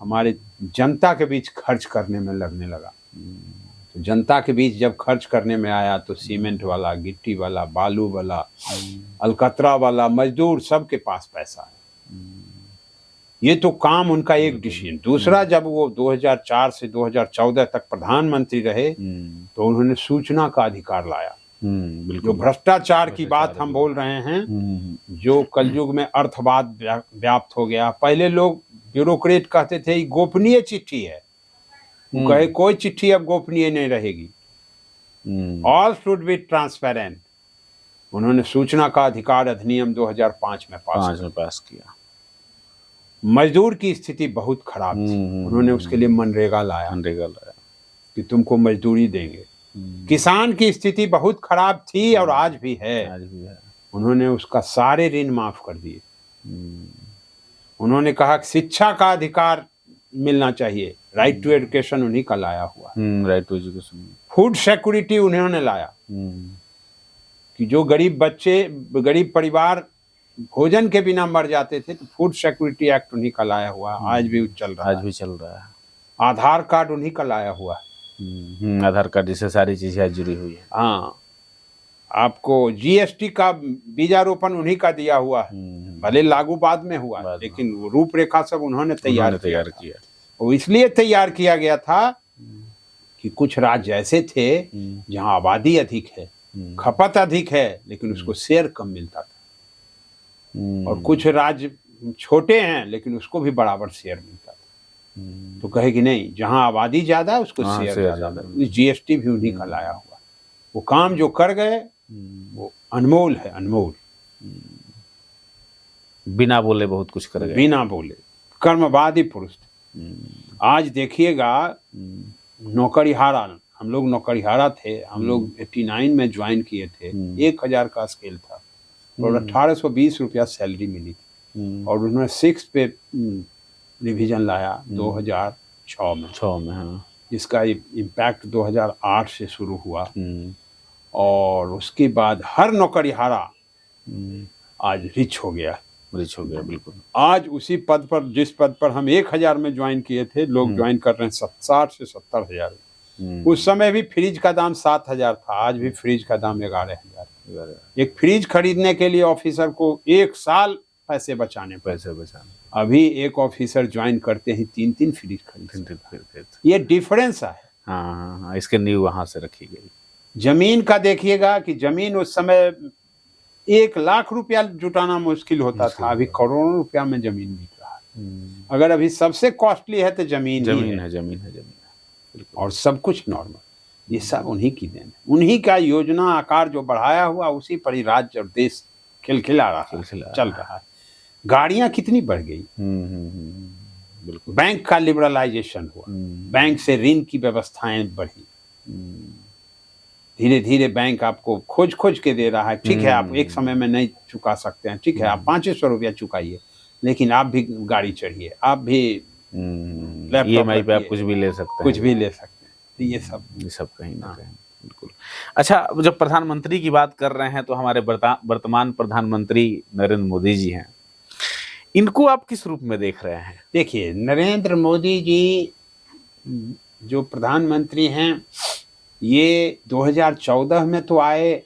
हमारे जनता के बीच खर्च करने में लगने लगा। तो जनता के बीच जब खर्च करने में आया तो सीमेंट वाला, गिट्टी वाला, बालू वाला, अलकतरा वाला, मजदूर, सबके पास पैसा है। ये तो काम उनका एक डिसीजन। दूसरा, जब वो 2004 से 2014 तक प्रधानमंत्री रहे तो उन्होंने सूचना का अधिकार लाया। जो भ्रष्टाचार की बात हम बोल रहे हैं, जो कलयुग में अर्थवाद व्याप्त हो गया। पहले लोग ब्यूरोक्रेट कहते थे ये गोपनीय चिट्ठी है, वो कहे कोई चिट्ठी अब गोपनीय नहीं रहेगी, ऑल शुड बी ट्रांसपेरेंट। उन्होंने सूचना का अधिकार अधिनियम 2005 में पास किया। मजदूर की स्थिति बहुत खराब थी। उन्होंने उसके लिए मनरेगा लाया कि तुमको मजदूरी देंगे। किसान की स्थिति बहुत खराब थी और आज भी है। उन्होंने उसका सारे ऋण माफ कर दिए। उन्होंने कहा कि शिक्षा का अधिकार मिलना चाहिए, राइट टू एजुकेशन उन्हीं का लाया हुआ। Right to education. Food security उन्होंने लाया कि जो गरीब बच्चे, गरीब परिवार भोजन के बिना मर जाते थे, तो फूड सिक्योरिटी एक्ट उन्हीं का लाया हुआ। आज भी चल रहा है। आधार कार्ड उन्हीं का लाया हुआ है। आधार कार्ड जिससे सारी चीजें जुड़ी हुई है। हाँ, आपको जीएसटी का बीजारोपण उन्हीं का दिया हुआ है। भले लागू बाद में हुआ, लेकिन वो रूपरेखा सब उन्होंने तैयार किया। वो इसलिए तैयार किया गया था कि कुछ राज्य ऐसे थे जहां आबादी अधिक है, खपत अधिक है, लेकिन उसको शेयर कम मिलता था। और कुछ राज्य छोटे हैं लेकिन उसको भी बराबर शेयर मिलता था। तो कहे कि नहीं, जहां आबादी ज्यादा है उसको शेयर ज्यादा। जीएसटी भी उन्हीं का लाया हुआ। वो काम जो कर गए वो अनमोल है, अनमोल। बिना बोले बहुत कुछ कर गए। बिना बोले, कर्मवादी पुरुष। आज देखिएगा, नौकरीहारा, हम लोग नौकरीहारा थे। हम लोग 89 में ज्वाइन किए थे। 1000 का स्केल था और 1820 रुपया सैलरी मिली थी। और उन्होंने 6 पे रिवीजन लाया 2006 में। हाँ। जिसका इम्पैक्ट 2008 से शुरू हुआ। और उसके बाद हर नौकरीहारा आज रिच हो गया। बिल्कुल। आज उसी पद पर, जिस पद पर हम 1000 में ज्वाइन किए थे, लोग ज्वाइन कर रहे हैं 60 से 70 हजार। उस समय भी फ्रिज का दाम 7000 था, आज भी फ्रिज का दाम 11000। एक फ्रिज खरीदने के लिए ऑफिसर को 1 साल पैसे बचाने। अभी एक ऑफिसर ज्वाइन करते ही 3 फ्रिज खरीदते। ये डिफरेंस है। हाँ, इसके नींव वहां से रखी गई। जमीन का देखिएगा कि जमीन उस समय 1 लाख रुपया जुटाना मुश्किल होता था, अभी करोड़ों रुपया में जमीन बिक रहा है। अगर अभी सबसे कॉस्टली है तो जमीन है। और सब कुछ नॉर्मल। ये सब उन्हीं की देन है। उन्हीं का योजना आकार जो बढ़ाया हुआ, उसी पर ही राज्य और देश खिलखिला रहा है, चल रहा है। गाड़ियां कितनी बढ़ गई। बिल्कुल। बैंक का लिबरलाइजेशन हुआ, बैंक से ऋण की व्यवस्थाएं बढ़ी। धीरे धीरे बैंक आपको खोज के दे रहा है। ठीक है, आप एक समय में नहीं चुका सकते हैं, ठीक है, आप 500 रुपया चुकाइए, लेकिन आप भी गाड़ी चढ़िए, आप भी EMI पे आप कुछ भी ले सकते हैं। तो ये सब कहीं ना कहीं बिल्कुल। अच्छा, जब प्रधानमंत्री की बात कर रहे हैं तो हमारे वर्तमान प्रधानमंत्री नरेंद्र मोदी जी हैं, इनको आप किस रूप में देख रहे हैं? देखिए, नरेंद्र मोदी जी जो प्रधानमंत्री हैं, ये 2014 में तो आए,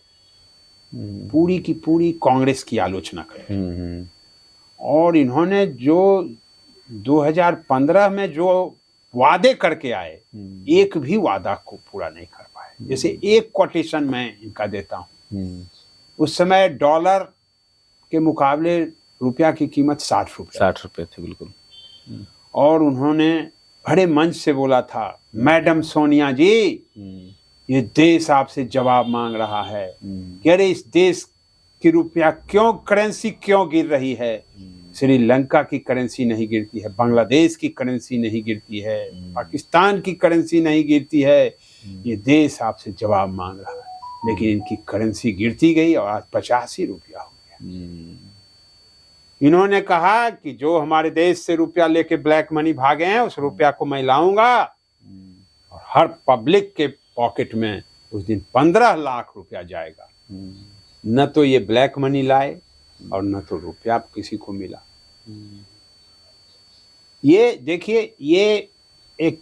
पूरी की पूरी कांग्रेस की आलोचना करें, और इन्होंने जो 2015 में जो वादे करके आए, एक भी वादा को पूरा नहीं कर पाए। जैसे एक कोटेशन मैं इनका देता हूं, उस समय डॉलर के मुकाबले रुपया की कीमत 60 रुपये थी, बिल्कुल। और उन्होंने बड़े मंच से बोला था, मैडम सोनिया जी, ये देश आपसे जवाब मांग रहा है कि अरे इस देश की रुपया क्यों, करेंसी क्यों गिर रही है? श्रीलंका की करेंसी नहीं गिरती है, बांग्लादेश की करेंसी नहीं गिरती है, पाकिस्तान की करेंसी नहीं गिरती है, ये देश आपसे जवाब मांग रहा है। लेकिन इनकी करेंसी गिरती गई और आज 85 रुपया हो गया। इन्होंने कहा कि जो हमारे देश से रुपया लेके ब्लैक मनी भागे हैं, उस रुपया को मैं लाऊंगा और हर पब्लिक के पॉकेट में उस दिन 15 लाख रुपया जाएगा। न तो ये ब्लैक मनी लाए और न तो रुपया किसी को मिला। ये देखिए, ये एक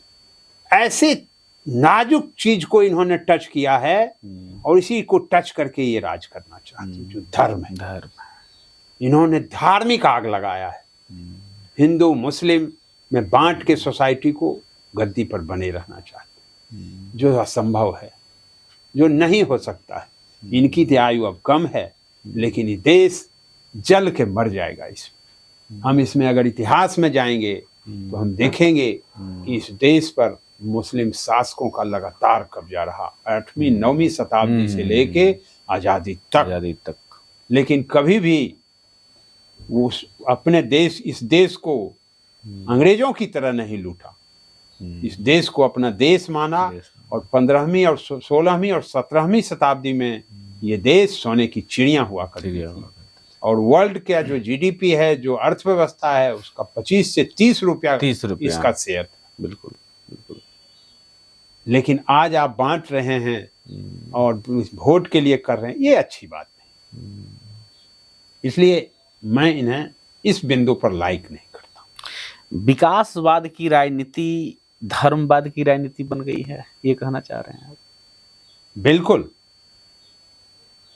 ऐसे नाजुक चीज को इन्होंने टच किया है और इसी को टच करके ये राज करना चाहते हैं, जो धर्म है। इन्होंने धार्मिक आग लगाया है, हिंदू मुस्लिम में बांट के सोसाइटी को गद्दी पर बने रहना चाहते हैं, जो असंभव है, जो नहीं हो सकता है। इनकी तो आयु अब कम है, लेकिन ये देश जल के मर जाएगा इसमें। हम इसमें अगर इतिहास में जाएंगे तो हम देखेंगे कि इस देश पर मुस्लिम शासकों का लगातार कब्जा रहा, 8वीं 9वीं शताब्दी से लेके आजादी तक। लेकिन कभी भी वो अपने देश, इस देश को अंग्रेजों की तरह नहीं लूटा। इस देश को अपना देश माना और 15वीं और 16वीं और 17वीं शताब्दी में ये देश सोने की चिड़ियां हुआ करती थी। और वर्ल्ड का जो जीडीपी है, जो अर्थव्यवस्था है, उसका 25 से 30 रुपया इसका शेयर। बिल्कुल। लेकिन आज आप बांट रहे हैं और वोट के लिए कर रहे हैं, ये अच्छी बात नहीं। इसलिए मैं इन्हें इस बिंदु पर लाइक नहीं करता। विकासवाद की राजनीति धर्मवाद की राजनीति बन गई है, ये कहना चाह रहे हैं आप? बिल्कुल।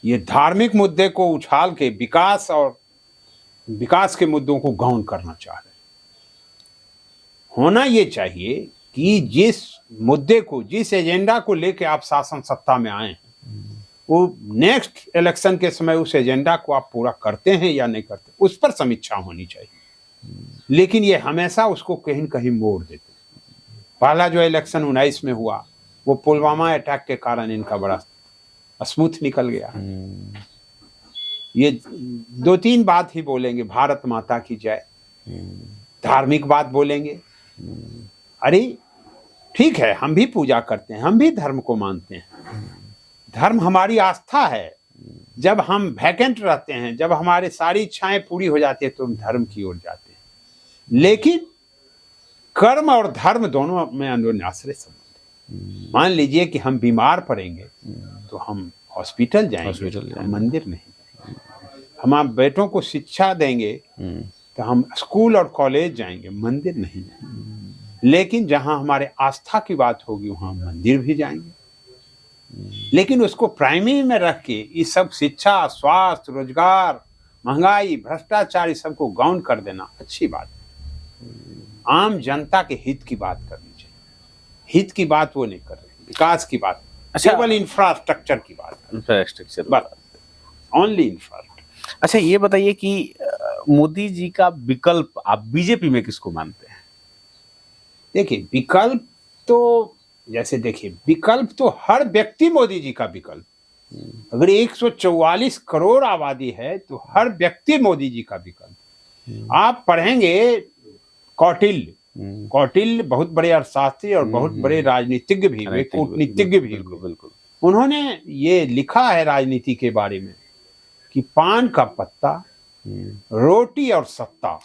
ये धार्मिक मुद्दे को उछाल के विकास के मुद्दों को गौण करना चाह रहे हैं। होना ये चाहिए कि जिस मुद्दे को, जिस एजेंडा को लेके आप शासन सत्ता में आए हैं, वो नेक्स्ट इलेक्शन के समय उस एजेंडा को आप पूरा करते हैं या नहीं करते, उस पर समीक्षा होनी चाहिए। लेकिन ये हमेशा उसको कहीं न कहीं मोड़ देते हैं। पहला जो इलेक्शन 19 में हुआ, वो पुलवामा अटैक के कारण इनका बड़ा स्मूथ निकल गया। ये 2-3 बात ही बोलेंगे, भारत माता की जय, धार्मिक बात बोलेंगे। अरे ठीक है, हम भी पूजा करते हैं, हम भी धर्म को मानते हैं, धर्म हमारी आस्था है। जब हम वैकेंट रहते हैं, जब हमारे सारी इच्छाएं पूरी हो जाती है, तो हम धर्म की ओर जाते हैं। लेकिन कर्म और धर्म दोनों में अन्योन्याश्रय संबंध है। मान लीजिए कि हम बीमार पड़ेंगे तो हम हॉस्पिटल जाएंगे, हम मंदिर नहीं जाएंगे। हम आप बेटों को शिक्षा देंगे तो हम स्कूल और कॉलेज जाएंगे, मंदिर नहीं जाएंगे। लेकिन जहां हमारे आस्था की बात होगी, वहां मंदिर भी जाएंगे। लेकिन उसको प्राइमरी में रख के ये सब शिक्षा, स्वास्थ्य, रोजगार, महंगाई, भ्रष्टाचार, इस सबको गौण कर देना अच्छी बात है। आम जनता के हित की बात करनी चाहिए। हित की बात वो नहीं कर रहे, विकास की बात, केवल इंफ्रास्ट्रक्चर की बात, ओनली इंफ्रास्ट्रक्चर। अच्छा, ये बताइए कि मोदी जी का विकल्प आप बीजेपी में किसको मानते हैं? देखिए, विकल्प तो जैसे देखिए, विकल्प तो हर व्यक्ति मोदी जी का विकल्प। अगर 144 करोड़ आबादी है तो हर व्यक्ति मोदी जी का विकल्प। आप पढ़ेंगे कौटिल्य बहुत बड़े अर्थशास्त्री और बहुत बड़े राजनीतिज्ञ भी हुए, कूटनीतिज्ञ भी हुए। उन्होंने ये लिखा है राजनीति के बारे में कि पान का पत्ता, रोटी और सत्ता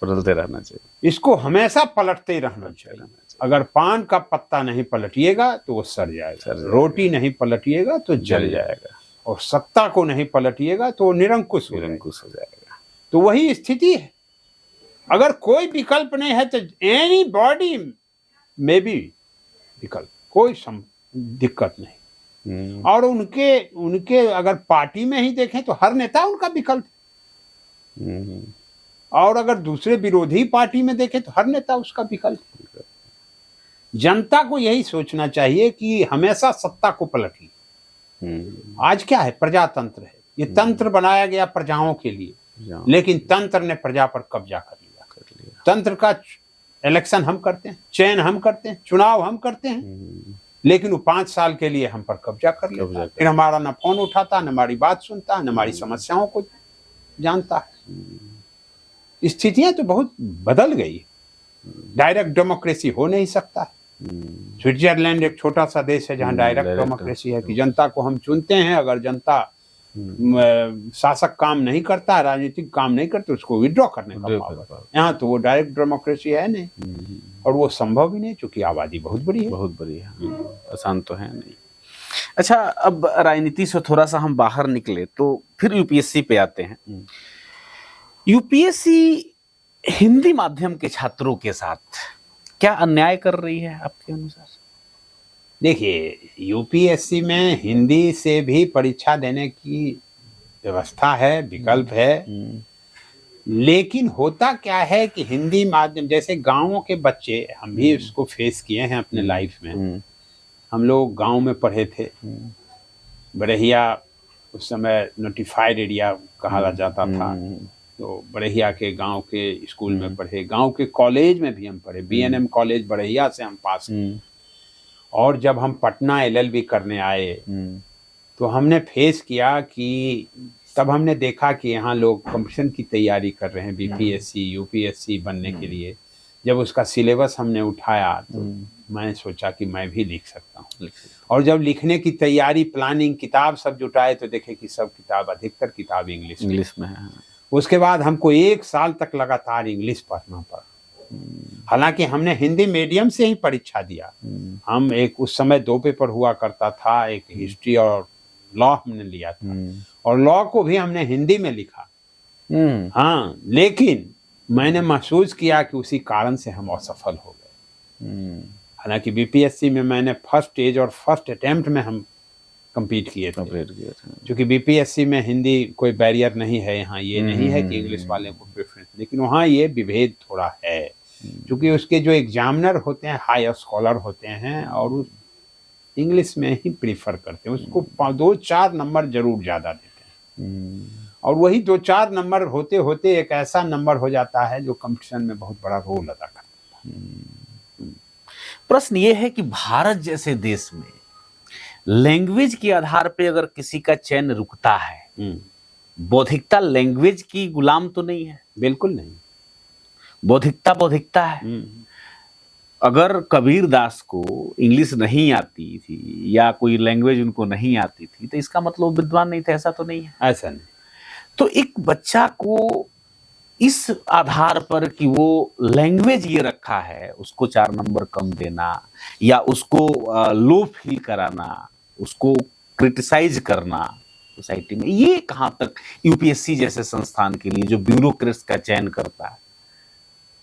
बदलते रहना चाहिए, इसको हमेशा पलटते रहना चाहिए। अगर पान का पत्ता नहीं पलटिएगा तो वो सड़ जाएगा, रोटी नहीं पलटिएगा तो जल जाएगा, और सत्ता को नहीं पलटिएगा तो निरंकुश हो जाएगा। तो वही स्थिति है। अगर कोई विकल्प नहीं है तो एनी बॉडी में भी विकल्प, कोई दिक्कत नहीं। और उनके अगर पार्टी में ही देखें तो हर नेता उनका विकल्प, और अगर दूसरे विरोधी पार्टी में देखें तो हर नेता उसका विकल्प। जनता को यही सोचना चाहिए कि हमेशा सत्ता को पलटिए। आज क्या है, प्रजातंत्र है, ये तंत्र बनाया गया प्रजाओं के लिए, लेकिन तंत्र ने प्रजा पर कब्जा कर लिया। तंत्र का इलेक्शन हम करते हैं, चयन हम करते हैं, चुनाव हम करते हैं, लेकिन वो 5 साल के लिए हम पर कब्जा कर लेता है। फिर हमारा न फोन उठाता, न हमारी बात सुनता, न हमारी समस्याओं को जानता है। स्थितियां तो बहुत बदल गई। डायरेक्ट डेमोक्रेसी हो नहीं सकता है। स्विट्जरलैंड एक छोटा सा देश है जहां डायरेक्ट डेमोक्रेसी है कि जनता को हम चुनते हैं, अगर जनता शासक काम नहीं करता, राजनीतिक काम नहीं करता, उसको विड्रॉ करने का पावर। यहाँ तो वो डायरेक्ट डेमोक्रेसी है नहीं, और वो संभव ही नहीं, क्योंकि आबादी बहुत बड़ी है। आसान तो है नहीं। अच्छा, अब राजनीति से थोड़ा सा हम बाहर निकले तो फिर यूपीएससी पे आते हैं। यूपीएससी हिंदी माध्यम के छात्रों के साथ क्या अन्याय कर रही है आपके अनुसार? देखिए, यूपीएससी में हिंदी से भी परीक्षा देने की व्यवस्था है, विकल्प है, लेकिन होता क्या है कि हिंदी माध्यम, जैसे गांवों के बच्चे, हम भी इसको फेस किए हैं अपने लाइफ में। हम लोग गांव में पढ़े थे, बड़हिया उस समय नोटिफाइड एरिया कहा जाता था, तो बड़हिया के गांव के स्कूल में पढ़े, गांव के कॉलेज में भी हम पढ़े, बीएनएम कॉलेज बड़हिया से हम पास किए। और जब हम पटना एलएलबी करने आए तो हमने फेस किया कि तब हमने देखा कि यहाँ लोग कंपटीशन की तैयारी कर रहे हैं, बीपीएससी यूपीएससी बनने के लिए। जब उसका सिलेबस हमने उठाया तो मैं सोचा कि मैं भी लिख सकता हूँ, और जब लिखने की तैयारी, प्लानिंग, किताब सब जुटाए तो देखे कि सब किताब, अधिकतर किताब इंग्लिश में है। उसके बाद हमको 1 साल तक लगातार इंग्लिश पढ़ना पड़ा। हालांकि हमने हिंदी मीडियम से ही परीक्षा दिया। हम उस समय 2 पेपर हुआ करता था, एक हिस्ट्री और लॉ हमने लिया था, और लॉ को भी हमने हिंदी में लिखा। हाँ, लेकिन मैंने महसूस किया कि उसी कारण से हम असफल हो गए। हालांकि बीपीएससी में मैंने फर्स्ट स्टेज और फर्स्ट अटेम्प्ट में हम कंप्लीट किए थे, क्योंकि बीपीएससी में हिंदी कोई बैरियर नहीं है। यहाँ ये नहीं है कि इंग्लिश वाले को प्रेफरेंस, लेकिन वहाँ ये विभेद थोड़ा है, क्योंकि उसके जो एग्जामिनर होते हैं हाई स्कॉलर होते हैं, और उस इंग्लिश में ही प्रीफर करते हैं, उसको 2-4 नंबर जरूर ज़्यादा देते हैं, और वही 2-4 नंबर होते होते एक ऐसा नंबर हो जाता है जो कंपटीशन में बहुत बड़ा रोल अदा करता है। प्रश्न ये है कि भारत जैसे देश में लैंग्वेज के आधार पे अगर किसी का चयन रुकता है, बौद्धिकता लैंग्वेज की गुलाम तो नहीं है? बिल्कुल नहीं, बौद्धिकता है। अगर कबीर दास को इंग्लिश नहीं आती थी या कोई लैंग्वेज उनको नहीं आती थी तो इसका मतलब विद्वान नहीं थे, ऐसा तो नहीं है। ऐसा नहीं। तो एक बच्चा को इस आधार पर कि वो लैंग्वेज ये रखा है, उसको 4 नंबर कम देना या उसको लो फील कराना, उसको क्रिटिसाइज करना सोसाइटी में, ये कहाँ तक यूपीएससी जैसे संस्थान के लिए जो ब्यूरोक्रेट्स का चयन करता है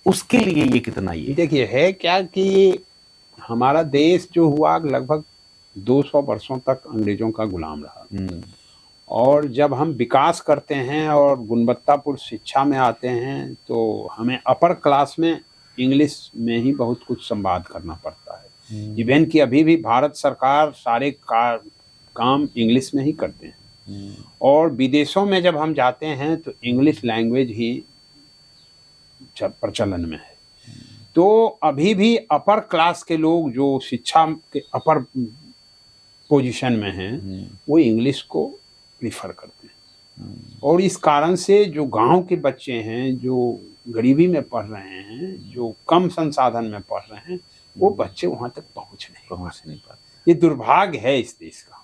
उसके लिए ये कितना? ये देखिए, है क्या कि हमारा देश जो हुआ लगभग 200 वर्षों तक अंग्रेजों का गुलाम रहा, और जब हम विकास करते हैं और गुणवत्तापूर्ण शिक्षा में आते हैं तो हमें अपर क्लास में इंग्लिश में ही बहुत कुछ संवाद करना पड़ता है। इवन कि अभी भी भारत सरकार सारे काम इंग्लिश में ही करते हैं, और विदेशों में जब हम जाते हैं तो इंग्लिश लैंग्वेज ही प्रचलन में है। तो अभी भी अपर क्लास के लोग जो शिक्षा के अपर पोजीशन में हैं वो इंग्लिश को प्रीफर करते हैं, और इस कारण से जो गांव के बच्चे हैं, जो गरीबी में पढ़ रहे हैं, जो कम संसाधन में पढ़ रहे हैं, वो बच्चे वहां तक पहुंच नहीं पाते। ये दुर्भाग्य है इस देश का,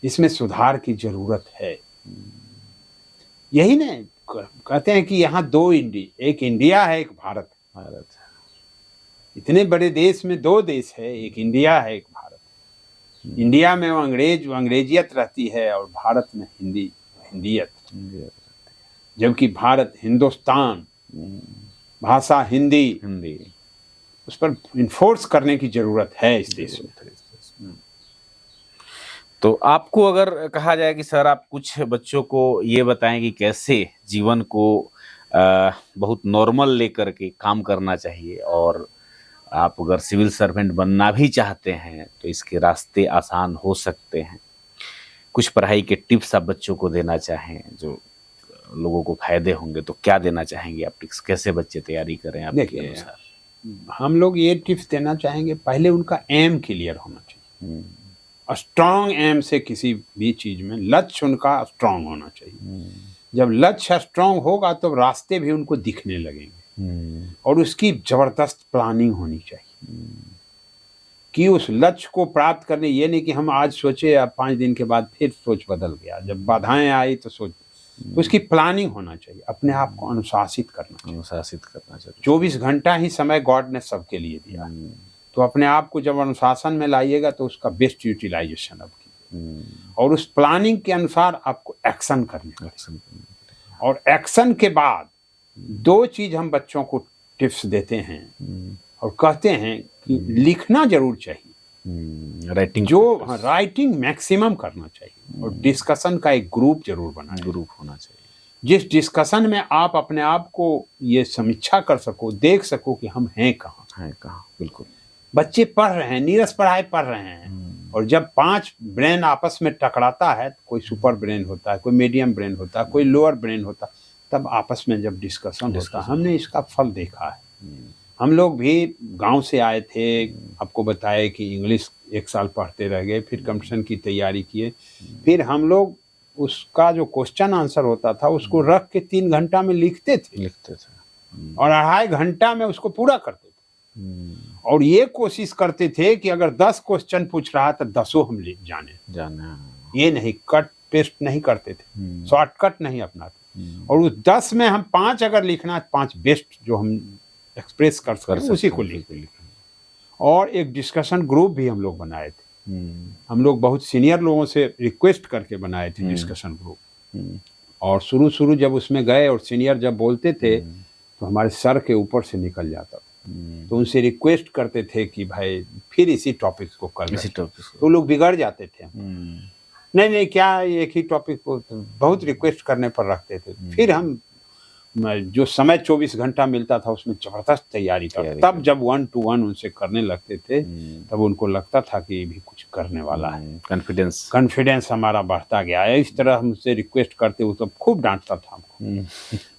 इसमें सुधार की जरूरत है। यही नहीं कहते हैं कि यहाँ 2 इंडिया, एक इंडिया है, एक भारत है। इतने बड़े देश में दो देश है, एक इंडिया है, एक भारत। इंडिया में वो अंग्रेजियत रहती है और भारत में हिंदियत, जबकि भारत हिंदुस्तान, भाषा हिंदी, उस पर इन्फोर्स करने की जरूरत है इस देश में। तो आपको अगर कहा जाए कि सर आप कुछ बच्चों को ये बताएं कि कैसे जीवन को बहुत नॉर्मल लेकर के काम करना चाहिए, और आप अगर सिविल सर्वेंट बनना भी चाहते हैं तो इसके रास्ते आसान हो सकते हैं, कुछ पढ़ाई के टिप्स आप बच्चों को देना चाहें जो लोगों को फायदे होंगे, तो क्या देना चाहेंगे आप टिप्स? कैसे बच्चे तैयारी करें आपके अनुसार? हम लोग ये टिप्स देना चाहेंगे, पहले उनका एम क्लियर होना चाहिए। स्ट्रांग एम से किसी भी चीज में लक्ष्य उनका स्ट्रांग होना चाहिए। जब लक्ष्य स्ट्रांग होगा तो रास्ते भी उनको दिखने लगेंगे, और उसकी जबरदस्त प्लानिंग होनी चाहिए कि उस लक्ष्य को प्राप्त करने, ये नहीं कि हम आज सोचे अब 5 दिन के बाद फिर सोच बदल गया, जब बाधाएं आई तो सोच, उसकी प्लानिंग होना चाहिए। अपने आप को अनुशासित करना चाहिए। 24 घंटा ही समय गॉड ने सबके लिए दिया, तो अपने आप को जब अनुशासन में लाइएगा तो उसका बेस्ट यूटिलाइजेशन अब कीजिए, और उस प्लानिंग के अनुसार आपको एक्शन करने, और एक्शन के बाद 2 चीज हम बच्चों को टिप्स देते हैं और कहते हैं कि लिखना जरूर चाहिए, राइटिंग मैक्सिमम करना चाहिए, और डिस्कशन का एक ग्रुप जरूर होना चाहिए, जिस डिस्कशन में आप अपने आप को ये समीक्षा कर सको, देख सको कि हम हैं कहाँ। बिल्कुल, बच्चे पढ़ रहे हैं, नीरस पढ़ाई पढ़ रहे हैं, और जब 5 ब्रेन आपस में टकराता है, कोई सुपर ब्रेन होता है, कोई मीडियम ब्रेन होता है, कोई लोअर ब्रेन होता है, तब आपस में जब डिस्कशन होता है, हमने इसका फल देखा है। हम लोग भी गांव से आए थे, आपको बताया कि इंग्लिश 1 साल पढ़ते रह गए, फिर कंपटीशन की तैयारी किए, फिर हम लोग उसका जो क्वेश्चन आंसर होता था उसको रख के 3 घंटा में लिखते थे और 2.5 घंटा में उसको पूरा करते थे, और ये कोशिश करते थे कि अगर 10 क्वेश्चन पूछ रहा तो 10 हम जाने। ये नहीं, कट पेस्ट नहीं करते थे, शॉर्टकट नहीं अपनाते, और उस 10 में हम 5 अगर लिखना है, 5 बेस्ट जो हम एक्सप्रेस कर सकते उसी को लिख। और एक डिस्कशन ग्रुप भी हम लोग बनाए थे, हम लोग बहुत सीनियर लोगों से रिक्वेस्ट करके बनाए थे डिस्कशन ग्रुप, और शुरू जब उसमें गए और सीनियर जब बोलते थे तो हमारे सर के ऊपर से निकल जाता था, तो उनसे रिक्वेस्ट करते थे कि भाई फिर इसी टॉपिक को कर, तो लोग बिगड़ जाते थे। नहीं क्या एक ही टॉपिक को, तो बहुत रिक्वेस्ट करने पर रखते थे। फिर हम जो समय 24 घंटा मिलता था उसमें जबरदस्त तैयारी करते, तब जब 1 to 1 उनसे करने लगते थे तब उनको लगता था कि ये भी कुछ करने वाला है, कॉन्फिडेंस हमारा बढ़ता गया है। इस तरह हमसे रिक्वेस्ट करते वो तो खूब डांटता था हमको,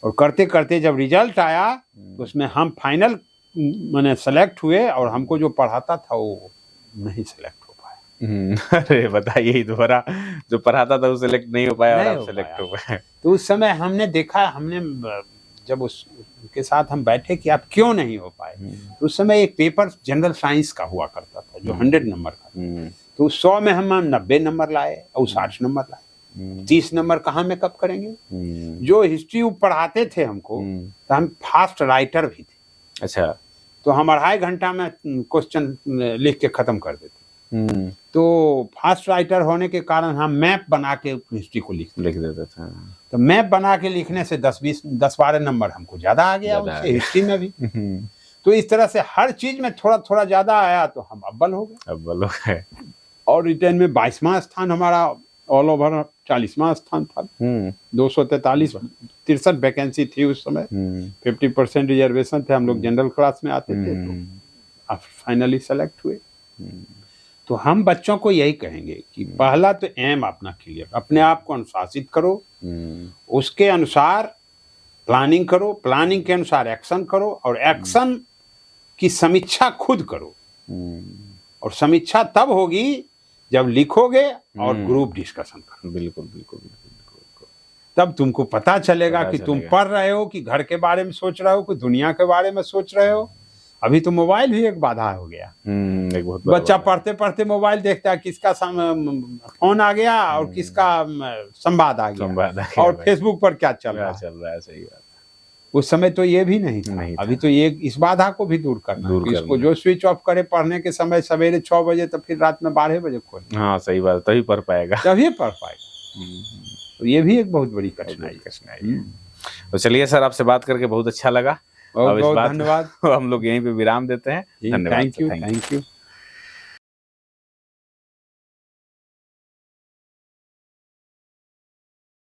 और करते करते जब रिजल्ट आया तो उसमें हम फाइनल मैंने सेलेक्ट हुए, और हमको जो पढ़ाता था वो नहीं सेलेक्ट हो पाया। अरे बताइए, दोबारा जो पढ़ाता था वो सेलेक्ट नहीं हो पाया और आप सेलेक्ट हो पाए। तो उस समय हमने देखा, हमने जब उसके साथ हम बैठे कि आप क्यों नहीं हो पाए, तो उस समय एक पेपर जनरल साइंस का हुआ करता था जो 100 नंबर का, तो 100 में हम 90 नंबर लाए और 60 नंबर लाए, 30 नंबर कहाँ में कब करेंगे। जो हिस्ट्री पढ़ाते थे हमको, तो हम फास्ट राइटर भी थे। अच्छा, तो हम 2.5 घंटा में क्वेश्चन लिख के खत्म कर देते। तो फास्ट राइटर होने के कारण हम मैप बना के हिस्ट्री को लिख देते थे। तो मैप बना के लिखने से 10-12 नंबर हमको ज्यादा आ गया उससे, हिस्ट्री में भी। तो इस तरह से हर चीज में थोड़ा थोड़ा ज्यादा आया तो हम अव्वल हो गए। और रिटर्न में 22वां स्थान हमारा ऑल ओवर 40वां स्थान था। 243 वैकेंसी थी उस समय, 50% रिजर्वेशन थे, हम लोग जनरल क्लास में आते थे, तो फाइनली सेलेक्ट हुए। तो हम बच्चों को यही कहेंगे कि पहला तो एम अपना क्लियर, अपने आप को अनुशासित करो, उसके अनुसार प्लानिंग करो, प्लानिंग के अनुसार एक्शन करो, और एक्शन की समीक्षा खुद करो। और समीक्षा तब होगी जब लिखोगे और ग्रुप डिस्कशन करो। बिल्कुल। तब तुमको पता चलेगा कि तुम पढ़ रहे हो कि घर के बारे में सोच रहे हो कि दुनिया के बारे में सोच रहे हो। अभी तो मोबाइल भी एक बाधा हो गया। एक बहुत बच्चा पढ़ते पढ़ते मोबाइल देखता है, किसका फोन आ गया और किसका संवाद आ गया और फेसबुक पर क्या चल रहा है। सही बात। उस समय तो ये भी नहीं था। नहीं था। अभी तो ये इस बाधा को भी दूर करना है। इसको जो स्विच ऑफ करे पढ़ने के समय सवेरे 6 बजे तो फिर रात में 12 बजे खोले, हाँ सही बात, तभी पढ़ पाएगा। तभी पढ़ पाएगा। तो ये भी एक बहुत बड़ी कठिनाई है। तो चलिए सर, आपसे बात करके बहुत अच्छा लगा। बहुत अब इस बहुत बात धन्यवाद। हम लोग यहीं पे विराम देते हैं। धन्यवाद। Thank you.